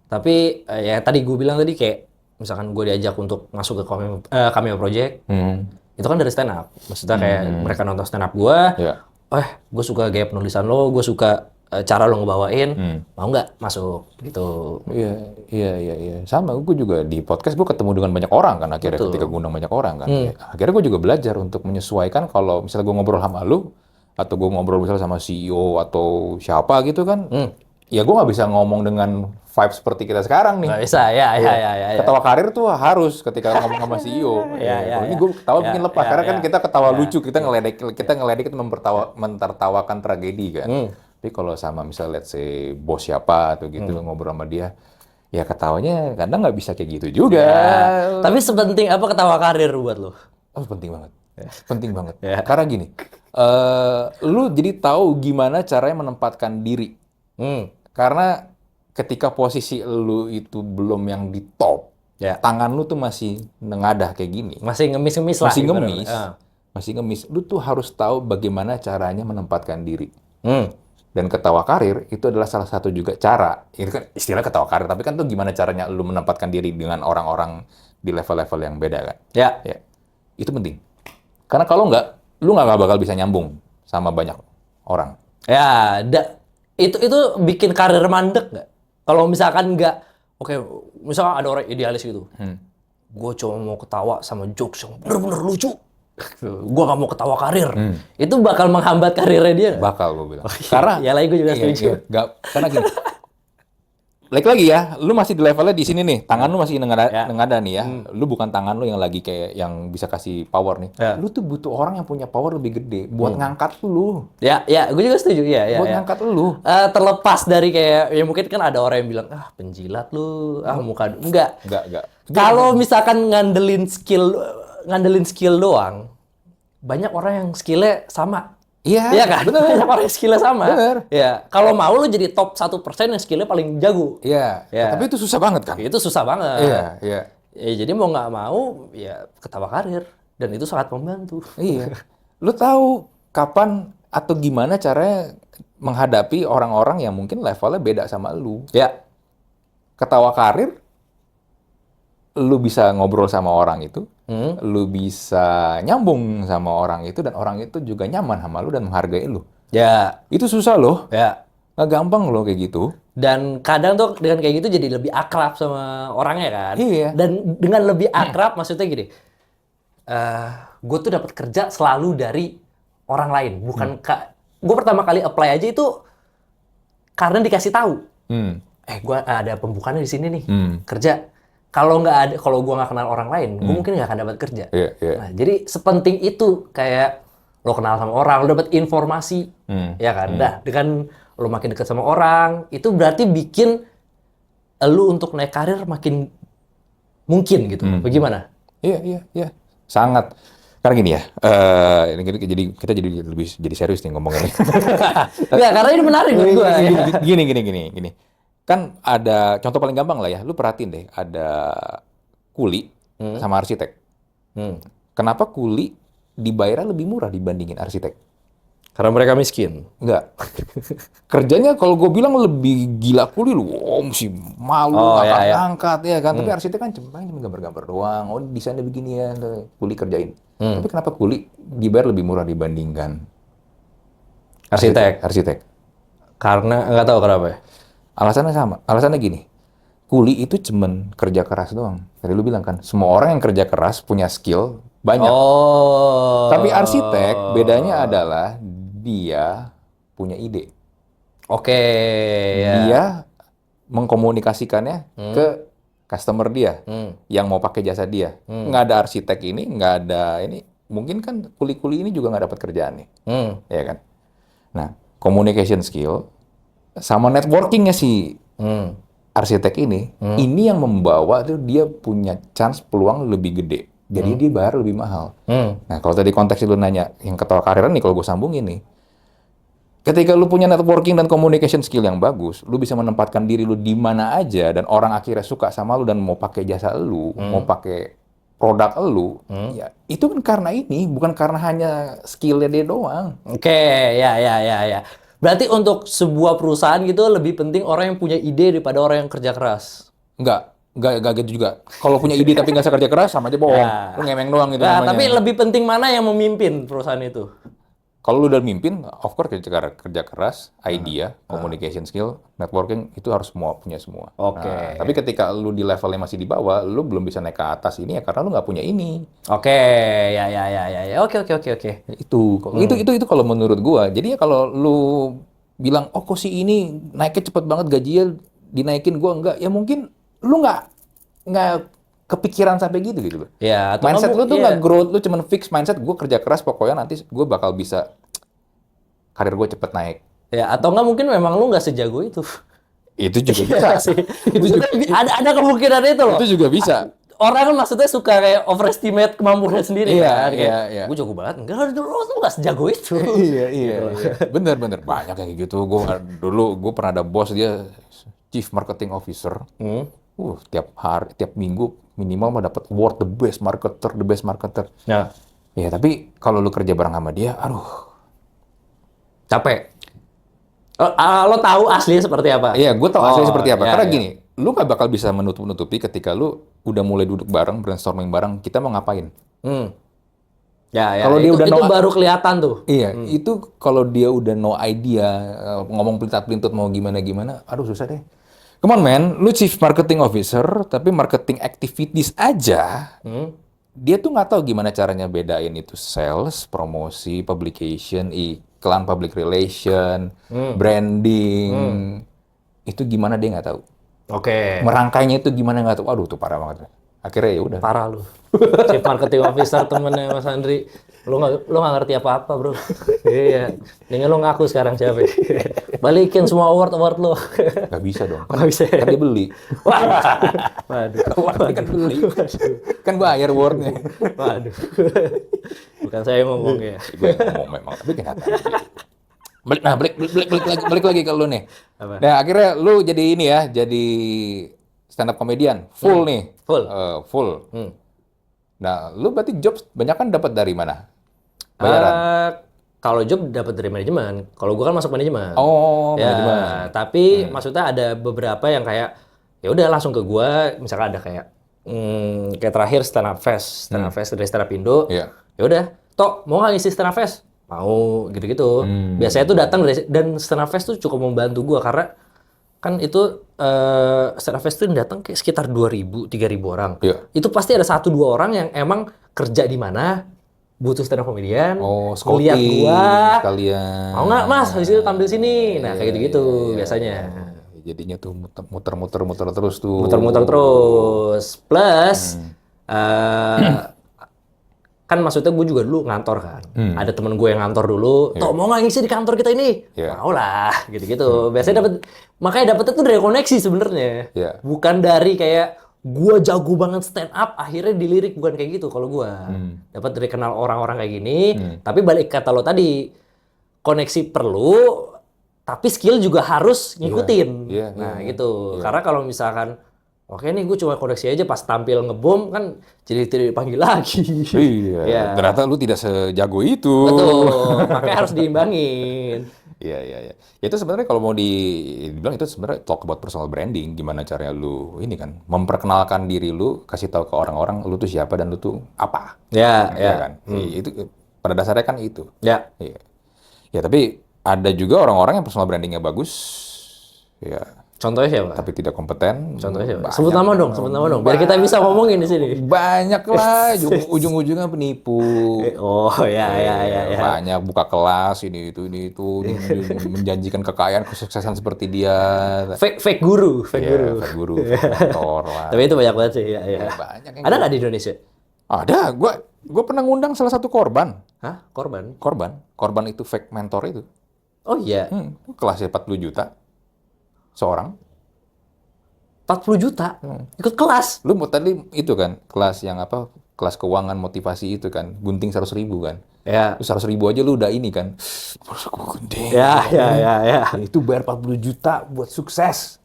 Tapi ya tadi gue bilang tadi kayak, misalkan gue diajak untuk masuk ke Cameo Project, itu kan dari stand up. Maksudnya kayak mereka nonton stand up gue, gue suka gaya penulisan lo, gue suka cara lo ngebawain, mau nggak masuk gitu. Iya. Sama, gue juga di podcast gue ketemu dengan banyak orang kan akhirnya. Betul. Ketika gue undang banyak orang kan. Akhirnya gue juga belajar untuk menyesuaikan kalau misalnya gue ngobrol sama lu, atau gue ngobrol misalnya sama CEO atau siapa gitu kan, ya gue nggak bisa ngomong dengan vibe seperti kita sekarang nih. Nggak bisa, ya. Ketawa karir tuh harus ketika ngomong sama CEO. Ini gue ketawa mungkin lepas, karena kan kita ketawa lucu, kita ngeledek itu mentertawakan tragedi kan. Tapi kalau sama misalnya let's say bos siapa atau gitu ngobrol sama dia, ya ketawanya kadang nggak bisa kayak gitu juga. Tapi sepenting apa ketawa karir buat lo? Oh, penting banget. Penting banget. Karena gini, lu jadi tahu gimana caranya menempatkan diri. Karena ketika posisi lu itu belum yang di top, tangan lu tuh masih nengadah kayak gini. Masih ngemis-ngemis lah. Masih ngemis. Lu tuh harus tahu bagaimana caranya menempatkan diri. Dan ketawa karir itu adalah salah satu juga cara. Ini kan istilah ketawa karir, tapi kan tuh gimana caranya lu menempatkan diri dengan orang-orang di level-level yang beda kan? Ya. Itu penting. Karena kalau nggak, lu nggak bakal bisa nyambung sama banyak orang. Ya, itu bikin karir mandek nggak? Kalau misalkan nggak, misalkan ada orang idealis gitu. Gue cuma mau ketawa sama jokes yang bener-bener lucu. Gue gak mau ketawa karir. Itu bakal menghambat karirnya dia nggak? Bakal gue bilang. Karena ya lagi gue juga setuju. karena gini. Lagi ya, lu masih di levelnya di sini nih. Tangan lu masih nengada nih ya. Lu bukan tangan lu yang lagi kayak yang bisa kasih power nih. Ya. Lu tuh butuh orang yang punya power lebih gede buat ngangkat lu. Ya, gue juga setuju. Ya, Buat ngangkat lu. terlepas dari kayak, ya mungkin kan ada orang yang bilang, penjilat lu, muka. Enggak. Enggak. Kalau misalkan ngandelin skill doang, banyak orang yang skillnya sama. Iya kan? Bener. Banyak orang yang skillnya sama. Bener. Ya, kalau mau lu jadi top 1% yang skillnya paling jago. Iya. Ya. Tapi itu susah banget kan? Itu susah banget. Iya. Ya, jadi mau nggak mau, ya ketawa karir. Dan itu sangat membantu. Iya. Lu tahu kapan atau gimana caranya menghadapi orang-orang yang mungkin levelnya beda sama lu. Ya. Ketawa karir, lu bisa ngobrol sama orang itu, lu bisa nyambung sama orang itu, dan orang itu juga nyaman sama lu dan menghargai lu. Ya. Itu susah loh. Ya. Nggak gampang loh kayak gitu. Dan kadang tuh dengan kayak gitu jadi lebih akrab sama orangnya kan. Iya. Dan dengan lebih akrab maksudnya gini, gue tuh dapat kerja selalu dari orang lain, bukan gue pertama kali apply aja itu karena dikasih tahu. Gue ada pembukaannya di sini nih, kerja. Kalau gue nggak kenal orang lain, gue mungkin nggak akan dapat kerja. Iya. Nah, jadi sepenting itu kayak lo kenal sama orang, lo dapat informasi, ya kan? Nah, dengan lo makin dekat sama orang, itu berarti bikin lo untuk naik karir makin mungkin gitu. Bagaimana? Iya. Sangat. Karena gini ya, jadi kita jadi serius nih ngomongin ini. Nggak, karena ini menarik buat gue. Gini. Kan ada contoh paling gampang lah ya. Lu perhatiin deh, ada kuli sama arsitek. Kenapa kuli dibayarnya lebih murah dibandingin arsitek? Karena mereka miskin. Enggak. Kerjanya kalau gue bilang lebih gila kuli lu. Mesti malu, angkat ya kan. Tapi arsitek kan cuma gambar-gambar doang. Oh, desainnya begini ya, kuli kerjain. Tapi kenapa kuli dibayar lebih murah dibandingkan arsitek? Karena nggak tahu kenapa ya. Alasannya sama. Alasannya gini. Kuli itu cuman kerja keras doang. Tadi lu bilang kan, semua orang yang kerja keras punya skill banyak. Tapi arsitek bedanya adalah dia punya ide. Dia mengkomunikasikannya ke customer dia yang mau pakai jasa dia. Nggak ada arsitek ini, nggak ada ini. Mungkin kan kuli-kuli ini juga nggak dapat kerjaan nih. Ya kan? Nah, communication skill sama networkingnya si arsitek ini yang membawa tuh dia punya chance peluang lebih gede. Jadi dia bayar lebih mahal. Nah, kalau tadi konteks lu nanya yang ketawa kariran nih, kalau gue sambungin nih, ketika lu punya networking dan communication skill yang bagus, lu bisa menempatkan diri lu di mana aja dan orang akhirnya suka sama lu dan mau pakai jasa lu, mau pakai produk lu, ya itu kan karena ini, bukan karena hanya skillnya dia doang. Ya. Berarti untuk sebuah perusahaan gitu lebih penting orang yang punya ide daripada orang yang kerja keras. Enggak gitu juga. Kalau punya ide tapi nggak bisa kerja keras, sama aja bohong. Ya. Lu ngemeng doang gitu Nah, namanya. tapi lebih penting mana yang memimpin perusahaan itu? Kalau lu udah mimpin, of course kerja keras, idea, communication skill, networking itu harus punya semua. Oke. Nah, tapi ketika lu di levelnya masih di bawah, lu belum bisa naik ke atas ini ya karena lu nggak punya ini. Oke. Oke. Itu kalau menurut gua. Jadi ya kalau lu bilang, oh kok si ini naiknya cepet banget gajinya dinaikin, gua enggak. Ya mungkin lu nggak kepikiran sampai gitu loh. Ya, Mindset lu tuh nggak growth, lu cuman fix mindset, gue kerja keras pokoknya nanti gue bakal bisa karir gue cepet naik. Ya, atau nggak mungkin memang lu nggak sejago itu. Itu juga bisa. Itu juga ada kemungkinan itu loh. Itu juga bisa. Orang kan maksudnya suka kayak overestimate kemampuannya sendiri kan. Iya. Gue jago banget. Enggak, lu nggak sejago itu. Iya. Bener. Banyak kayak gitu. Gue pernah ada bos, dia Chief Marketing Officer. Tiap minggu minimal mah dapat award the best marketer. Ya. Ya, tapi kalau lu kerja bareng sama dia, aduh, capek. Lo tahu aslinya seperti apa? Iya, gue tahu aslinya seperti apa. Karena ya. gini, lu nggak bakal bisa menutup-nutupi ketika lu udah mulai duduk bareng, brainstorming bareng, kita mau ngapain. Ya. Kalau dia udah itu baru kelihatan tuh. Iya, itu kalau dia udah no idea, ngomong pelintat-pelintut mau gimana-gimana, aduh susah deh. Come on man, lu Chief Marketing Officer, tapi marketing activities aja, dia tuh nggak tahu gimana caranya bedain itu sales, promosi, publication, iklan, public relation, branding. Itu gimana dia nggak tahu. Oke. Merangkainya itu gimana nggak tahu. Waduh, tuh parah banget. Akhirnya ya udah. Parah lu. Chief Marketing Officer temennya Mas Andri. Lu nggak ngerti apa-apa, bro. Iya. Ini lu ngaku sekarang siapa? Balikin semua award lu. Nggak bisa dong. Nggak bisa. Kan dia beli. Waduh. Awardnya kan beli. Kan bayar awardnya. Waduh. Bukan saya yang ngomong ya. Gue ngomong memang, tapi kenapa? Balik lagi ke lu nih. Apa? Nah, akhirnya lu jadi ini ya, jadi stand up comedian full nih. Full. Full. Nah, lu berarti job banyak kan dapat dari mana? Bayaran. Kalau job dapat dari manajemen. Kalau gua kan masuk manajemen. Oh, ya, manajemen. tapi maksudnya ada beberapa yang kayak ya udah langsung ke gua, misalkan ada kayak kayak terakhir stand up fest dari Stand Up Indo. Iya. Ya udah, Tok, mau nggak ngisi stand up fest? Mau gitu-gitu. Biasanya tuh datang dari, dan stand up fest tuh cukup membantu gua karena kan itu stand up fest tuh yang datang kayak sekitar 2.000, 3.000 orang. Iya. Itu pasti ada 1-2 orang yang emang kerja di mana, butuh stand up comedian, Oh, ngeliat gua, kalian. mau nggak mas, habis itu tampil sini. Nah, kayak gitu-gitu biasanya. Jadinya tuh muter terus tuh. Muter-muter terus. Plus, kan maksudnya gue juga dulu ngantor kan. Ada temen gue yang ngantor dulu. Toh mau nggak ngisi di kantor kita ini? Iya. Mau lah, gitu-gitu. Biasanya makanya dapetnya tuh dari koneksi sebenarnya. Iya. Bukan dari kayak gue jago banget stand up, akhirnya dilirik, bukan kayak gitu kalau gue. Dapat dari kenal orang-orang kayak gini. Tapi balik kata lo tadi, koneksi perlu, tapi skill juga harus ngikutin. Iya, Nah gitu. Karena kalau misalkan oke nih gue cuma koneksi aja, pas tampil ngebom kan jadi tidak dipanggil lagi. Iya. Ya. Ternyata lu tidak sejago itu. Betul, makanya harus diimbangin. Iya. Itu sebenarnya kalau mau dibilang itu sebenarnya talk about personal branding. Gimana caranya lu ini kan memperkenalkan diri lu, kasih tahu ke orang-orang lu tuh siapa dan lu tuh apa. Ya. Kan? Itu pada dasarnya kan itu. Ya. Iya. Ya tapi ada juga orang-orang yang personal brandingnya bagus. Ya. Contohnya siapa? Tapi tidak kompeten. Contohnya siapa? Banyak. Sebut nama dong, biar kita bisa ngomongin di sini. Banyak lah, ujung-ujungnya penipu. Oh ya. Banyak buka kelas ini itu menjanjikan kekayaan, kesuksesan seperti dia. Fake guru, fake guru. Fake guru, fake mentor lah. Tapi itu banyak banget sih, ya. Banyak yang Ada nggak di Indonesia? Ada, gue pernah ngundang salah satu korban. Hah? Korban? Korban itu fake mentor itu. Oh iya. Kelasnya 40 juta seorang. 40 juta? Ikut kelas? Lu mau tadi itu kan, kelas yang apa? Kelas keuangan motivasi itu kan, gunting 100.000 kan. Ya. Lu 100.000 aja lu udah ini kan. Terus aku gunting. Ya. Dan itu bayar 40 juta buat sukses.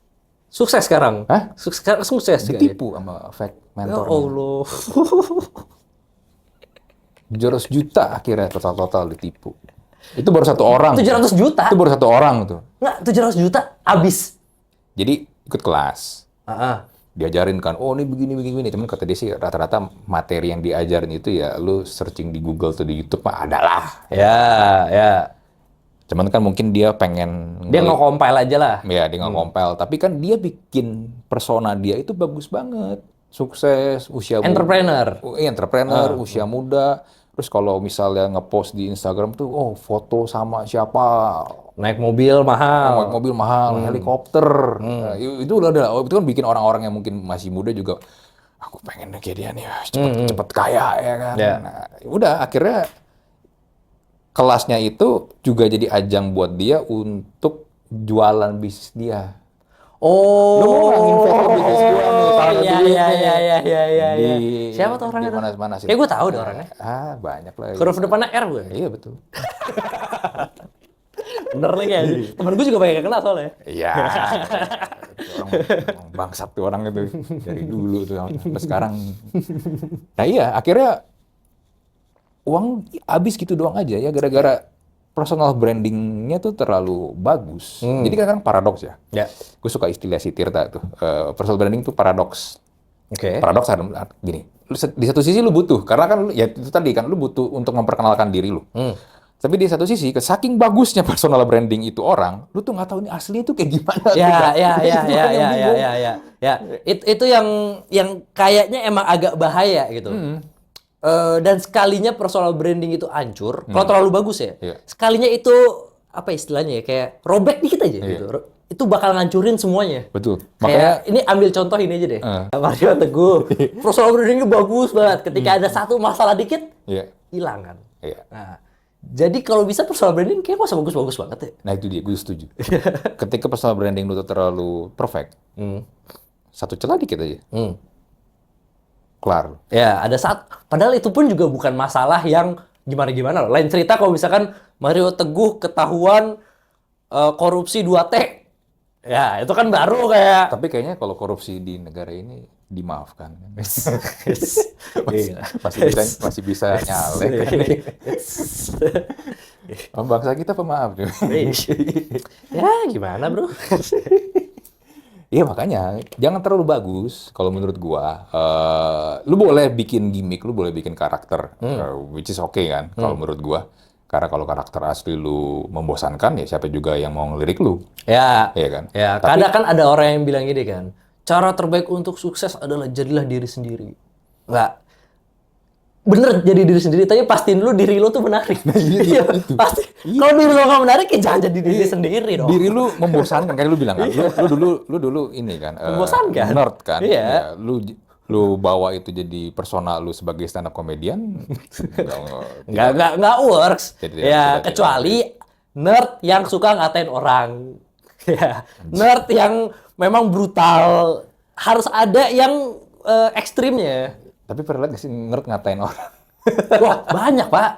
Sukses sekarang? Hah? Sukses. Ditipu sama fake Ya mentor. Allah. 700 juta akhirnya total ditipu. Itu baru satu orang. 700 juta? Itu baru satu orang tuh. Nggak, 700 juta habis. Jadi ikut kelas. Diajarin kan, oh ini begini. Cuman kata dia sih rata-rata materi yang diajarin itu ya lu searching di Google atau di YouTube mah ada lah. Ya. Cuman kan mungkin dia pengen... Dia nge-compile aja lah. Ya, dia nge-compile. Tapi kan dia bikin persona dia itu bagus banget. Sukses, usia Entrepreneur. Entrepreneur, usia muda. Terus kalau misalnya nge-post di Instagram tuh, oh foto sama siapa. Naik mobil mahal. Helikopter. Nah, itu kan bikin orang-orang yang mungkin masih muda juga, aku pengen kayak dia nih, cepet kaya ya kan. Ya. Nah, udah akhirnya kelasnya itu juga jadi ajang buat dia untuk jualan bisnis dia. Oh. Lu mau nggak invest ke bisnis gua nih? Iya. Siapa tuh orangnya? Di mana-mana sih. Gue tahu deh orangnya. Banyak lah. Huruf depannya R gue. Iya betul. Bener lagi ya. Temen gue juga banyak yang kenal soalnya. Iya. Orang bangsat tuh orang itu dari dulu tuh sampai sekarang. Nah iya, akhirnya uang habis gitu doang aja ya gara-gara personal brandingnya tuh terlalu bagus. Jadi kan paradoks ya. Ya. Gue suka istilah si Tirta tuh. Personal branding tuh paradoks. Oke. Paradoks gini. Di satu sisi lu butuh karena kan ya itu tadi kan lu butuh untuk memperkenalkan diri lu. Tapi di satu sisi, saking bagusnya personal branding itu orang, lu tuh nggak tahu ini asli itu kayak gimana. Ya. Itu yang kayaknya emang agak bahaya gitu. Dan sekalinya personal branding itu hancur, kalau terlalu bagus ya, Iya. sekalinya itu apa istilahnya ya, kayak robek dikit aja gitu. Itu bakal ngancurin semuanya. Betul. Kayak ini ambil contoh ini aja deh. Mario Teguh, personal brandingnya bagus banget. Ketika ada satu masalah dikit, Iya. hilang kan. Iya. Nah, jadi kalau bisa personal branding kayak masa bagus-bagus banget ya. Nah itu dia, gue setuju. Ketika personal branding lu tuh terlalu perfect, satu celah dikit aja, kelar. Ya, ada saat, padahal itu pun juga bukan masalah yang gimana-gimana loh. Lain cerita kalau misalkan Mario Teguh ketahuan korupsi 2T. Ya, itu kan baru kayak... Tapi kayaknya kalau korupsi di negara ini dimaafkan. masih bisa nyalek. Bangsa kita pemaaf. Ya, gimana bro? Iya makanya, jangan terlalu bagus kalau menurut gua. Lu boleh bikin gimmick, lu boleh bikin karakter, which is okay kan, kalau menurut gua. Karena kalau karakter asli lu membosankan, ya siapa juga yang mau ngelirik lu. Ya, Iya kan? ya. Tapi- Kadang kan ada orang yang bilang gini kan, cara terbaik untuk sukses adalah jadilah diri sendiri. Enggak. Bener jadi diri sendiri, tapi pastiin dulu diri lo tuh menarik. Iya, pasti. Kalau diri lo nggak menarik, ya jangan jadi diri sendiri dong. Diri lu membosankan, kayak lu bilang kan. Lu dulu ini kan. Membosankan. Nerd kan. Iya. Ya, lu bawa itu jadi persona lu sebagai stand up comedian. Nggak works. Tidak, Kecuali nerd yang suka ngatain orang. Ya, nerd yang memang brutal. Harus ada yang ekstrimnya. Tapi pernah lihat nggak sih nerd ngatain orang? Wah, banyak, Pak.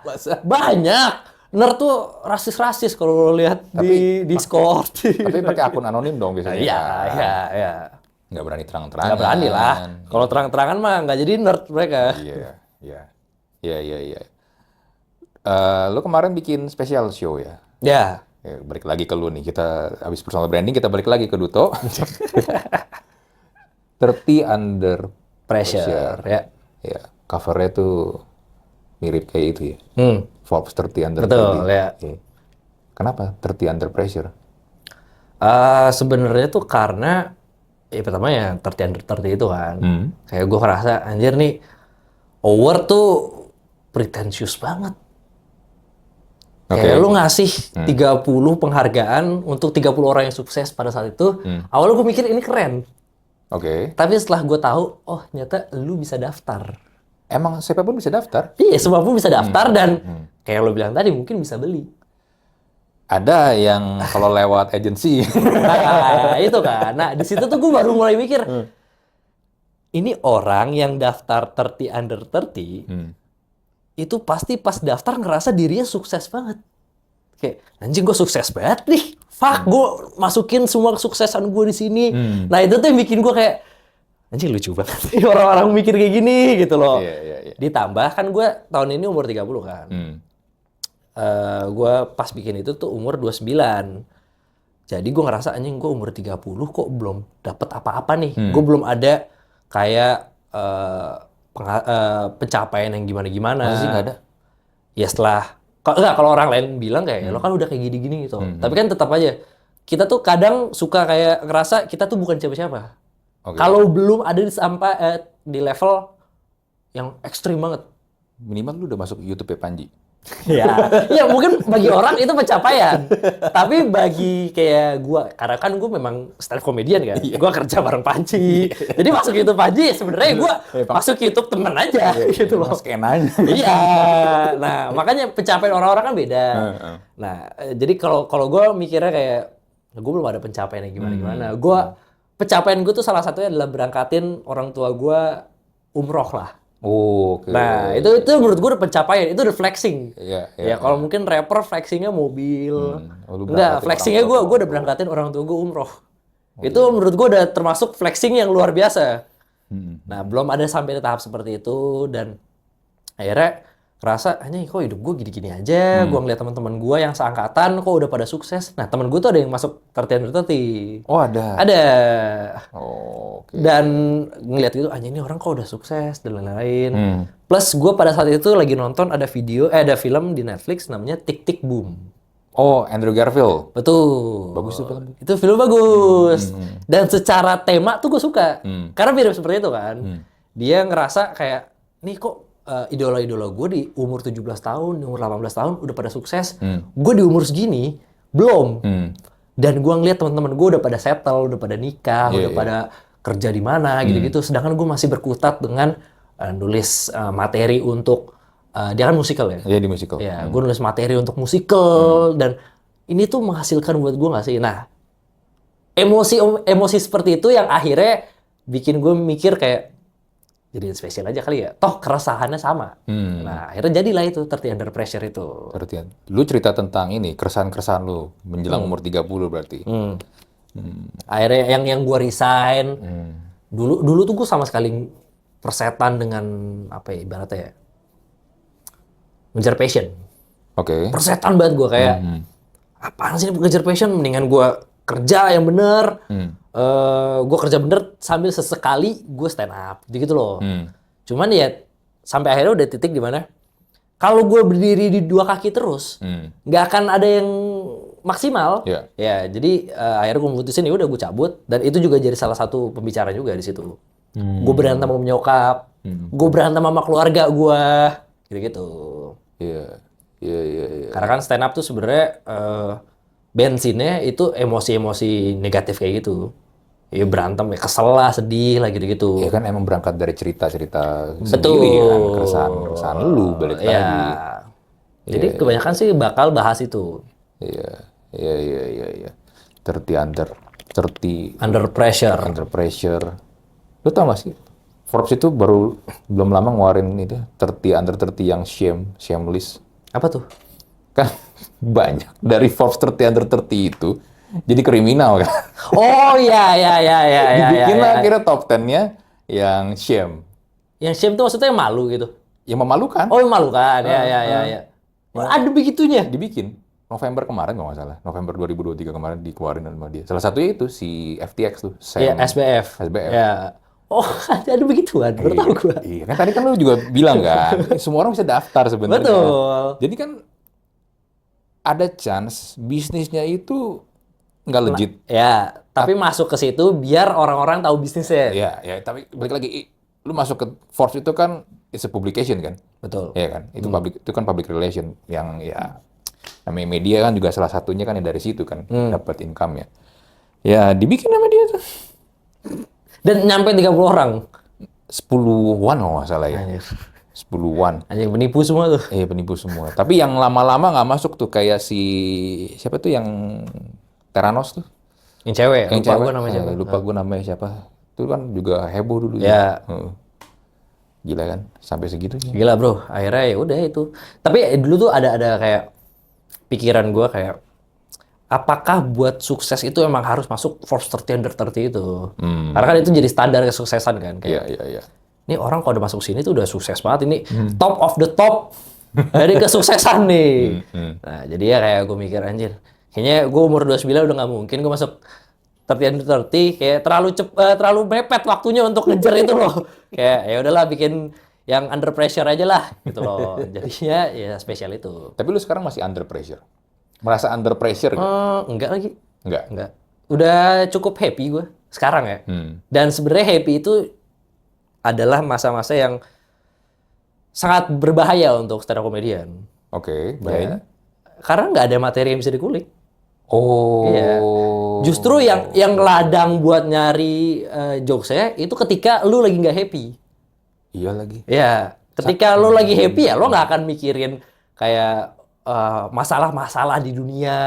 Banyak. Nerd tuh rasis-rasis kalau lo lihat di Discord. Tapi pakai akun anonim dong biasanya. Iya. Nggak berani terang-terangan. Nggak berani lah. Kalau terang-terangan mah nggak jadi nerd mereka. Iya. Lu kemarin bikin special show ya? Ya. Ya, balik lagi ke lu nih. Kita habis personal branding, kita balik lagi ke Duto. 30 Under Pressure. Ya. Ya, covernya tuh mirip kayak itu ya. Forbes 30 Under Betul, 30. ya. Oke. Kenapa 30 Under Pressure? Sebenarnya tuh karena pertama ya 30 Under 30 itu kan. Kayak gue ngerasa anjir nih award tuh pretentious banget. Kayak lu ngasih 30 penghargaan untuk 30 orang yang sukses pada saat itu. Awalnya gue mikir ini keren. Oke. Tapi setelah gue tahu, oh ternyata lu bisa daftar. Emang siapapun bisa daftar? Iya, semua pun bisa daftar dan kayak lo bilang tadi mungkin bisa beli. Ada yang kalau lewat agensi. Nah, itu kan. Nah, di situ tuh gue baru mulai mikir, ini orang yang daftar 30 Under 30, itu pasti pas daftar ngerasa dirinya sukses banget. Kayak, anjing gue sukses banget nih. Fuck, gue masukin semua kesuksesan gue di sini. Nah, itu tuh yang bikin gue kayak, anjing lucu banget. Orang-orang mikir kayak gini gitu loh. Iya. Ditambah kan gue tahun ini umur 30 kan. Gue pas bikin itu tuh umur 29. Jadi gue ngerasa anjing gue umur 30 kok belum dapet apa-apa nih. Gue belum ada kayak pencapaian yang gimana-gimana. Masih nggak ada? Ya setelah, kalau orang lain bilang kayak, lo kan udah kayak gini-gini gitu. Tapi kan tetap aja, kita tuh kadang suka kayak ngerasa kita tuh bukan siapa-siapa. Oke. Kalau belum ada di level yang ekstrim banget. Minimal lu udah masuk YouTube ya Panji. Ya mungkin bagi orang itu pencapaian. Tapi bagi kayak gua, karena kan gua memang stand up comedian kan. Gua kerja bareng Panji. Jadi masuk YouTube Panji sebenarnya gua masuk YouTube temen aja gitu loh. Skenanya. Iya. Nah, makanya pencapaian orang-orang kan beda. Nah, jadi kalau gua mikirnya kayak gua belum ada pencapaian yang gimana-gimana. Pencapaian gua tuh salah satunya adalah berangkatin orang tua gua umroh lah. Oh, oke. Nah, itu menurut gue udah pencapaian, itu udah flexing. Iya. Kalau mungkin rapper flexingnya mobil. Lu Enggak, berangkatin flexingnya orang gue udah berangkatin orang tua gue umroh. Itu menurut gue udah termasuk flexing yang luar biasa. Nah, belum ada sampai di tahap seperti itu dan akhirnya kerasa, anjing kok hidup gue gini-gini aja. Gue ngeliat teman-teman gue yang seangkatan kok udah pada sukses. Nah, teman gue tuh ada yang masuk 30 Under 30. Oh, ada. Ada. Oh, oke. Dan ngeliat gitu, anjing ini orang kok udah sukses dan lain-lain. Plus gue pada saat itu lagi nonton ada film di Netflix namanya Tick Tick Boom. Oh, Andrew Garfield. Betul. Bagus tuh film. Itu film bagus. Dan secara tema tuh gue suka. Karena mirip seperti itu kan. Dia ngerasa kayak, nih kok idola-idola gue di umur 17 tahun, di umur 18 tahun udah pada sukses. Gue di umur segini belum. Dan gue ngeliat teman-teman gue udah pada settle, udah pada nikah, udah pada kerja di mana gitu-gitu. Sedangkan gue masih berkutat dengan nulis materi untuk dia kan musikal ya. Iya, di musikal. Ya, gue nulis materi untuk musikal dan ini tuh menghasilkan buat gue nggak sih? Nah, emosi seperti itu yang akhirnya bikin gue mikir kayak jadiin spesial aja kali ya. Toh keresahannya sama. Nah, akhirnya jadilah itu 30 Under Pressure itu. Berarti lu cerita tentang ini, keresahan-keresahan lu menjelang umur 30 berarti. Akhirnya yang gue resign. Dulu tuh gue sama sekali persetan dengan apa ya ibaratnya ya. Ngejar passion. Oke. Persetan banget gue kayak apaan sih ngejar passion? Mendingan gue kerja yang bener. Gue kerja bener sambil sesekali gue stand up, gitu loh. Cuman ya sampai akhirnya udah titik di mana kalau gue berdiri di 2 kaki terus, nggak akan ada yang maksimal. Ya, jadi akhirnya gue memutusin ya udah gue cabut dan itu juga jadi salah satu pembicaraan juga di situ. Gue berantem sama nyokap, gue berantem sama keluarga gue, gitu-gitu. Iya. Karena kan stand up tuh sebenarnya bensinnya itu emosi-emosi negatif kayak gitu. Ya berantem, ya kesel lah, sedih lah gitu-gitu. Ya kan emang berangkat dari cerita-cerita sendiri kan, keresahan lu balik lagi. Jadi kebanyakan sih bakal bahas itu. Iya. 30 Under Pressure. Under Pressure. Lu tau gak sih? Forbes itu baru belum lama ngeluarin itu 30 Under 30 yang shameless. Apa tuh? Kan banyak dari Forbes 30 Under 30 itu jadi kriminal kan. Oh iya. Dibikin lah akhirnya top 10-nya yang shame. Yang shame tuh maksudnya yang malu gitu? Yang memalukan. Oh yang memalukan, ya. Ada begitunya? Dibikin. November kemarin kalau nggak salah. November 2023 kemarin dikeluarin sama dia. Salah satunya itu si FTX tuh. Iya, SBF. Ya. Oh, ada begituan, baru tahu gue. Iya, kan tadi kan lu juga bilang kan, semua orang bisa daftar sebenarnya. Betul. Jadi kan ada chance bisnisnya itu nggak legit. Ya, tapi masuk ke situ biar orang-orang tahu bisnisnya. Ya, tapi balik lagi, lu masuk ke Forbes itu kan it's a publication kan. Betul. Iya kan, itu kan public relation yang ya namanya media kan juga salah satunya kan yang dari situ kan dapat income-nya. Ya, dibikin sama dia tuh. Dan nyampe 30 orang. 10-an kalau nggak salah ya. 10-an. Anjing penipu semua tuh. Iya, penipu semua. Tapi yang lama-lama nggak masuk tuh kayak si siapa tuh yang Theranos tuh. Yang cewek, Yang lupa cewek, gue namanya siapa. lupa gue namanya siapa. Itu kan juga heboh dulu. Ya. Gila kan, sampai segitunya. Gila bro, akhirnya ya udah itu. Tapi dulu tuh ada kayak pikiran gue kayak apakah buat sukses itu emang harus masuk Forbes 30 Under 30 itu? Karena kan itu jadi standar kesuksesan kan. Iya. Ini orang kalau udah masuk sini tuh udah sukses banget. Ini top of the top dari kesuksesan nih. Nah jadi ya kayak gue mikir anjir. Kayaknya gue umur 29 udah nggak mungkin gue masuk 30 Under 30. Kayak terlalu mepet waktunya untuk ngejar itu loh. Kayak ya udahlah bikin yang under pressure aja lah gitu loh. Jadinya ya spesial itu. Tapi lu sekarang masih under pressure? Merasa under pressure nggak? Enggak lagi. Enggak. Udah cukup happy gue sekarang ya. Dan sebenarnya happy itu adalah masa-masa yang sangat berbahaya untuk stand up comedian. Oke, bahayanya? Karena nggak ada materi yang bisa dikulik. Oh. Iya. Justru yang ladang buat nyari jokes-nya itu ketika lu lagi nggak happy. Iya lagi. Iya. Ketika lu lagi happy ya lo nggak akan mikirin kayak masalah-masalah di dunia.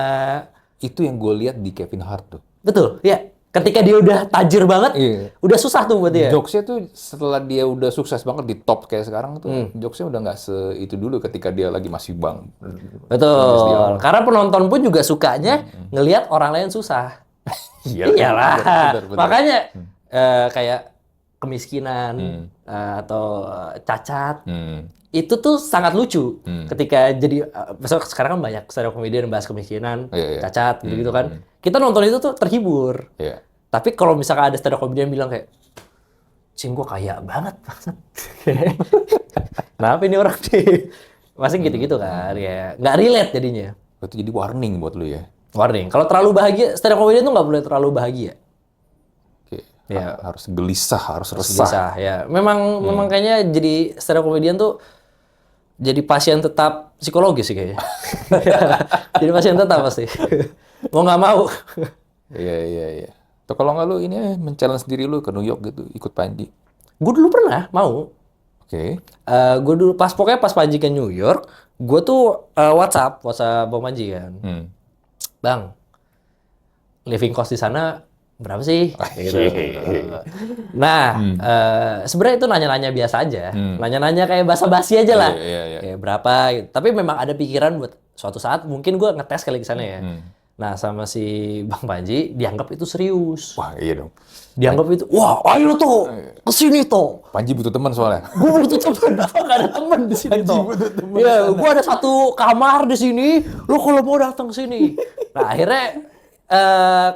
Itu yang gue lihat di Kevin Hart tuh. Betul, ya. Ketika dia udah tajir banget, udah susah tuh buat dia. Jokesnya tuh setelah dia udah sukses banget di top kayak sekarang tuh, jokesnya udah nggak itu dulu ketika dia lagi masih bang. Betul. Karena penonton pun juga sukanya ngelihat orang lain susah. Iyalah. Bener. Makanya kayak kemiskinan atau cacat. Itu tuh sangat lucu ketika jadi sekarang kan banyak stand up comedian bahas kemiskinan, cacat gitu kan. Kita nonton itu tuh terhibur. Tapi kalau misalkan ada stand up comedian bilang kayak, "Cing gue kaya banget." Kenapa ini orang nih? Masih gitu-gitu kan, ya nggak relate jadinya. Itu jadi warning buat lu ya? Warning. Kalau terlalu bahagia, stand up comedian tuh nggak boleh terlalu bahagia. Ya. Harus gelisah, harus resah. Gelisah, ya. Memang kayaknya jadi stand up comedian tuh jadi pasien tetap psikologis sih kayaknya. Jadi pasien tetap pasti. Mau nggak mau. Iya. Atau kalau nggak lu ini men-challenge diri lu ke New York gitu, ikut Panji. Gue dulu pernah mau. Oke. Gue dulu pokoknya pas Panji ke New York, gue tuh WhatsApp Bang Panji kan. Bang, living cost di sana berapa sih? Gitu. Nah, sebenarnya itu nanya-nanya biasa aja. Nanya-nanya kayak basa-basi aja lah. Iya. Kayak berapa gitu. Tapi memang ada pikiran buat suatu saat mungkin gue ngetes kali ke sana ya. Nah, sama si Bang Panji dianggap itu serius. Wah, iya dong. Dianggap itu, wah ayo tuh, kesini tuh. Panji butuh teman soalnya. Gue butuh teman, gak ada teman di sini tuh. Iya, gue ada satu kamar di sini. Lo kalau mau datang ke sini. Nah, akhirnya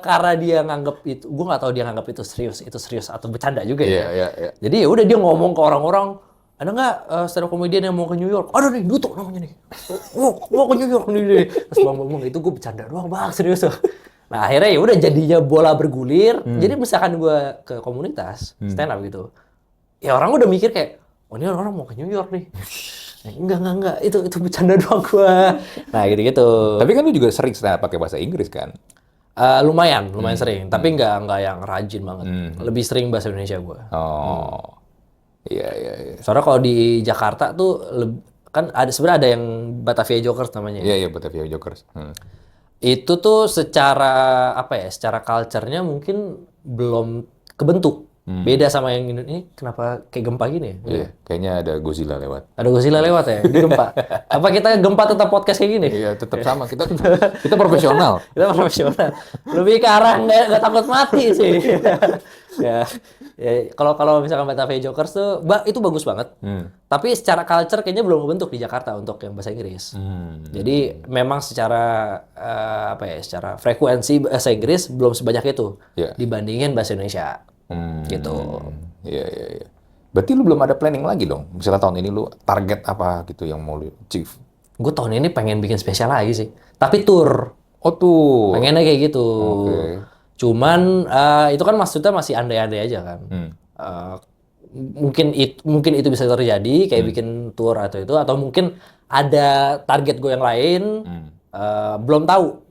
karena dia nganggap itu, gue nggak tahu dia nganggap itu serius atau bercanda juga ya. Iya. Jadi ya udah dia ngomong ke orang-orang, ada nggak stand up comedian yang mau ke New York? Ada nih, Duto namanya nih. Mau ke New York nih. Terus bang itu gue bercanda doang bang, serius. Nah akhirnya ya udah jadinya bola bergulir. Jadi misalkan gue ke komunitas stand up gitu, ya orang udah mikir kayak, oh ini orang mau ke New York nih. Enggak, itu bercanda doang gue. Nah gitu. Tapi kan lu juga sering stand up pakai bahasa Inggris kan? Lumayan sering. Tapi nggak yang rajin banget. Lebih sering bahasa Indonesia gue. Oh, iya. Soalnya kalau di Jakarta tuh kan sebenarnya ada yang Batavia Jokers namanya. Iya, Batavia Jokers. Itu tuh secara secara culture-nya mungkin belum kebentuk. Beda sama yang ini kenapa kayak gempa gini ya? Iya, kayaknya ada Godzilla lewat. Ada Godzilla lewat ya? Di gempa. Apa kita gempa tetap podcast kayak gini? Iya, tetap sama. Kita profesional. Kita profesional. Lebih ke arah nggak takut mati sih. ya kalau misalkan Batavia Jokers tuh, itu bagus banget. Tapi secara culture kayaknya belum membentuk di Jakarta untuk yang bahasa Inggris. Jadi memang secara secara frekuensi bahasa Inggris belum sebanyak itu dibandingin bahasa Indonesia. Gitu. Iya. Berarti lu belum ada planning lagi dong? Misalnya tahun ini lu target apa gitu yang mau lu achieve? Gue tahun ini pengen bikin spesial lagi sih. Tapi tour. Oh tuh. Pengennya kayak gitu. Okay. Cuman itu kan maksudnya masih andai-andai aja kan. Mungkin itu bisa terjadi kayak bikin tour atau mungkin ada target gue yang lain. Belum tahu.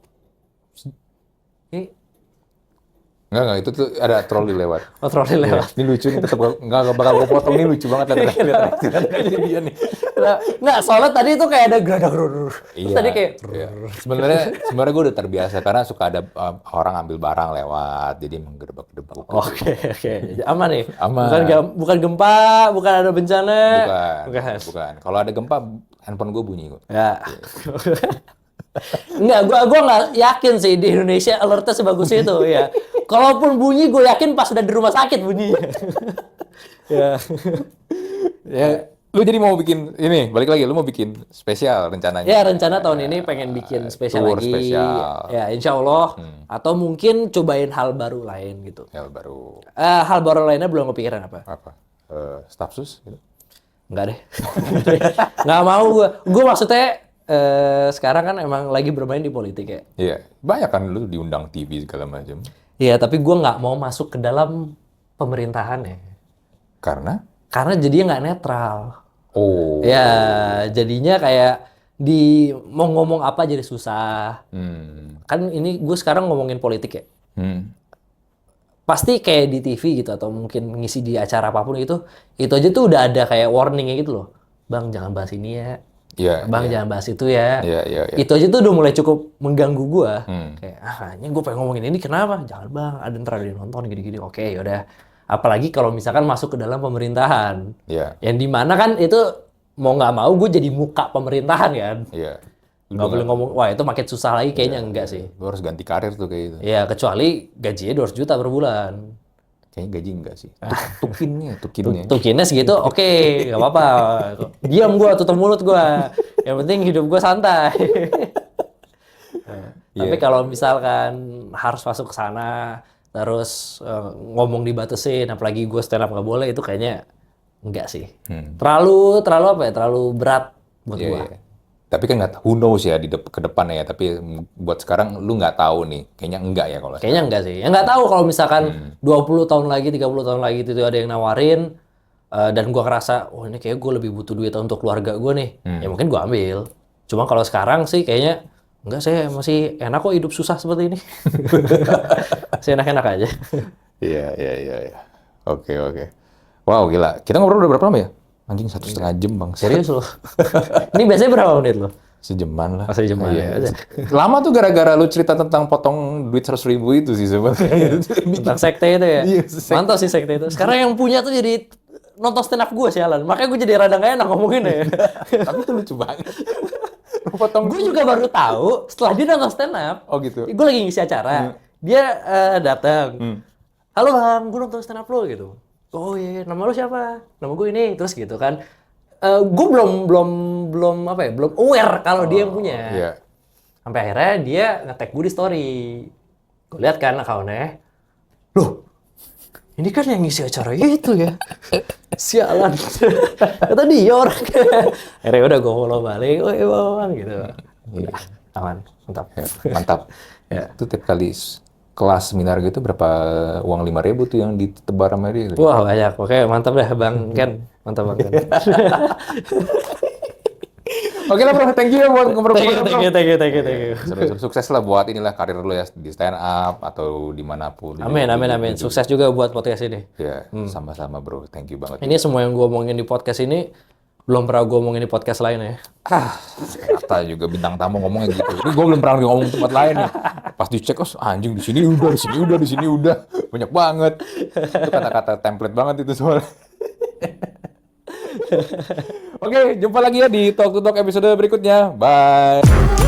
Enggak, itu tuh ada troli lewat. Oh, troli lewat. Ini lucu nih, tetap nggak bakal gue potong, ini lucu banget. Lihat dia nih. Nggak, soalnya tadi itu kayak ada geradak-gerur. Iya. Tadi kayak... Sebenarnya gue udah terbiasa, karena suka ada orang ambil barang lewat, jadi menggerebek-gerebek. Oke. Aman nih? Aman. Bukan gempa, bukan ada bencana? Bukan. Kalau ada gempa, handphone gue bunyi kok. Ya. Enggak, gua nggak yakin sih di Indonesia alertnya sebagus itu ya. Kalaupun bunyi, gue yakin pas udah di rumah sakit bunyinya. Ya, lu jadi mau bikin ini, balik lagi, lu mau bikin spesial rencananya? Ya, rencana tahun ini pengen bikin spesial lagi. Spesial. Ya, insya Allah. Atau mungkin cobain hal baru lain gitu. Hal baru. Hal baru lainnya belum kepikiran apa? Staff sus? Gitu? Enggak deh. Nggak mau gue. Gue maksudnya sekarang kan emang lagi bermain di politik ya. Iya, banyak kan lu diundang TV segala macam. Iya, tapi gue nggak mau masuk ke dalam pemerintahan ya. Karena? Karena jadinya nggak netral. Oh. Ya, jadinya kayak mau ngomong apa jadi susah. Kan ini gue sekarang ngomongin politik ya. Pasti kayak di TV gitu atau mungkin ngisi di acara apapun itu aja tuh udah ada kayak warningnya gitu loh. Bang, jangan bahas ini ya. Bang, jangan bahas itu ya. Itu aja tuh udah mulai cukup mengganggu gue. Kayak, ini gue pengen ngomongin ini, kenapa? Jangan bang, ntar ada yang nonton gini-gini. Oke, yaudah. Apalagi kalau misalkan masuk ke dalam pemerintahan. Yang dimana kan itu, mau nggak mau gue jadi muka pemerintahan kan. Nggak boleh ngomong, wah itu makin susah lagi kayaknya enggak sih. Lu harus ganti karir tuh kayak gitu. Ya, kecuali gajinya 200 juta per bulan. Kayaknya gaji enggak sih. Tukinnya. Tukinnya segitu, oke, nggak apa-apa. Diam gue, tutup mulut gue. Yang penting hidup gue santai. Tapi kalau misalkan harus masuk ke sana, terus ngomong dibatasin, apalagi gue stand up nggak boleh, itu kayaknya enggak sih. Terlalu apa ya? Terlalu berat buat gue. Tapi kan nggak, who knows ya ke depannya ya. Tapi buat sekarang lu nggak tahu nih. Kayaknya enggak ya kalau Kayaknya enggak sih. Ya nggak tahu kalau misalkan 20 tahun lagi, 30 tahun lagi itu ada yang nawarin dan gua ngerasa, oh ini kayak gue lebih butuh duit untuk keluarga gue nih. Ya mungkin gua ambil. Cuma kalau sekarang sih kayaknya enggak, saya masih enak kok hidup susah seperti ini. Saya enak-enak aja. Iya. Oke. Wow, gila. Kita ngobrol udah berapa lama ya? Anjing 1,5 jam, Bang. Serius loh. Ini biasanya berapa menit loh? Sejaman lah. Sejaman Iya. ya. Lama tuh gara-gara lu cerita tentang potong duit 100.000 itu sih sebenarnya. Tentang sekte itu ya. Iya, sekte. Mantap sih sekte itu. Sekarang yang punya tuh jadi nonton stand up gue sialan. Makanya gue jadi rada gak enak ngomongin ya. Tapi itu lucu banget. Potong Gue juga baru tahu setelah dia nonton stand up. Oh gitu. Gue lagi ngisi acara. Dia datang. Halo bang, gue nonton stand up lo gitu. Oh iya, nama lo siapa? Nama gue ini. Terus gitu kan. Gue belum aware kalau dia yang punya. Iya. Sampai akhirnya dia nge-tag gue di story. Gue lihat kan account-nya. Loh, ini kan yang ngisi acara itu ya. Sialan. Kata dia orang. Akhirnya udah gue follow balik. Oh iya bang, gitu. Udah, aman. Mantap. Ya, mantap. Ya. Itu tiap kali kelas seminar gitu berapa uang 5.000 tuh yang ditebar sama dia? Wah banyak. Oke, mantap deh Bang Ken. Mantap Bang Ken. Oke lah bro, thank you ya buat ngobrol-ngobrol. Thank you. Sukses lah buat inilah karir lu ya di stand up atau dimanapun. Amin. Sukses juga buat podcast ini. Ya, sama-sama bro. Thank you banget. Ini semua yang gue omongin di podcast ini belum pernah gue omongin di podcast lain ya. Kata juga bintang tamu ngomongnya gitu. Ini gue belum pernah ngomong di tempat lain nih. Pas dicek, oh anjing di sini udah. Banyak banget. Itu kata-kata template banget itu soalnya. Oke, jumpa lagi ya di Talk to Talk episode berikutnya. Bye.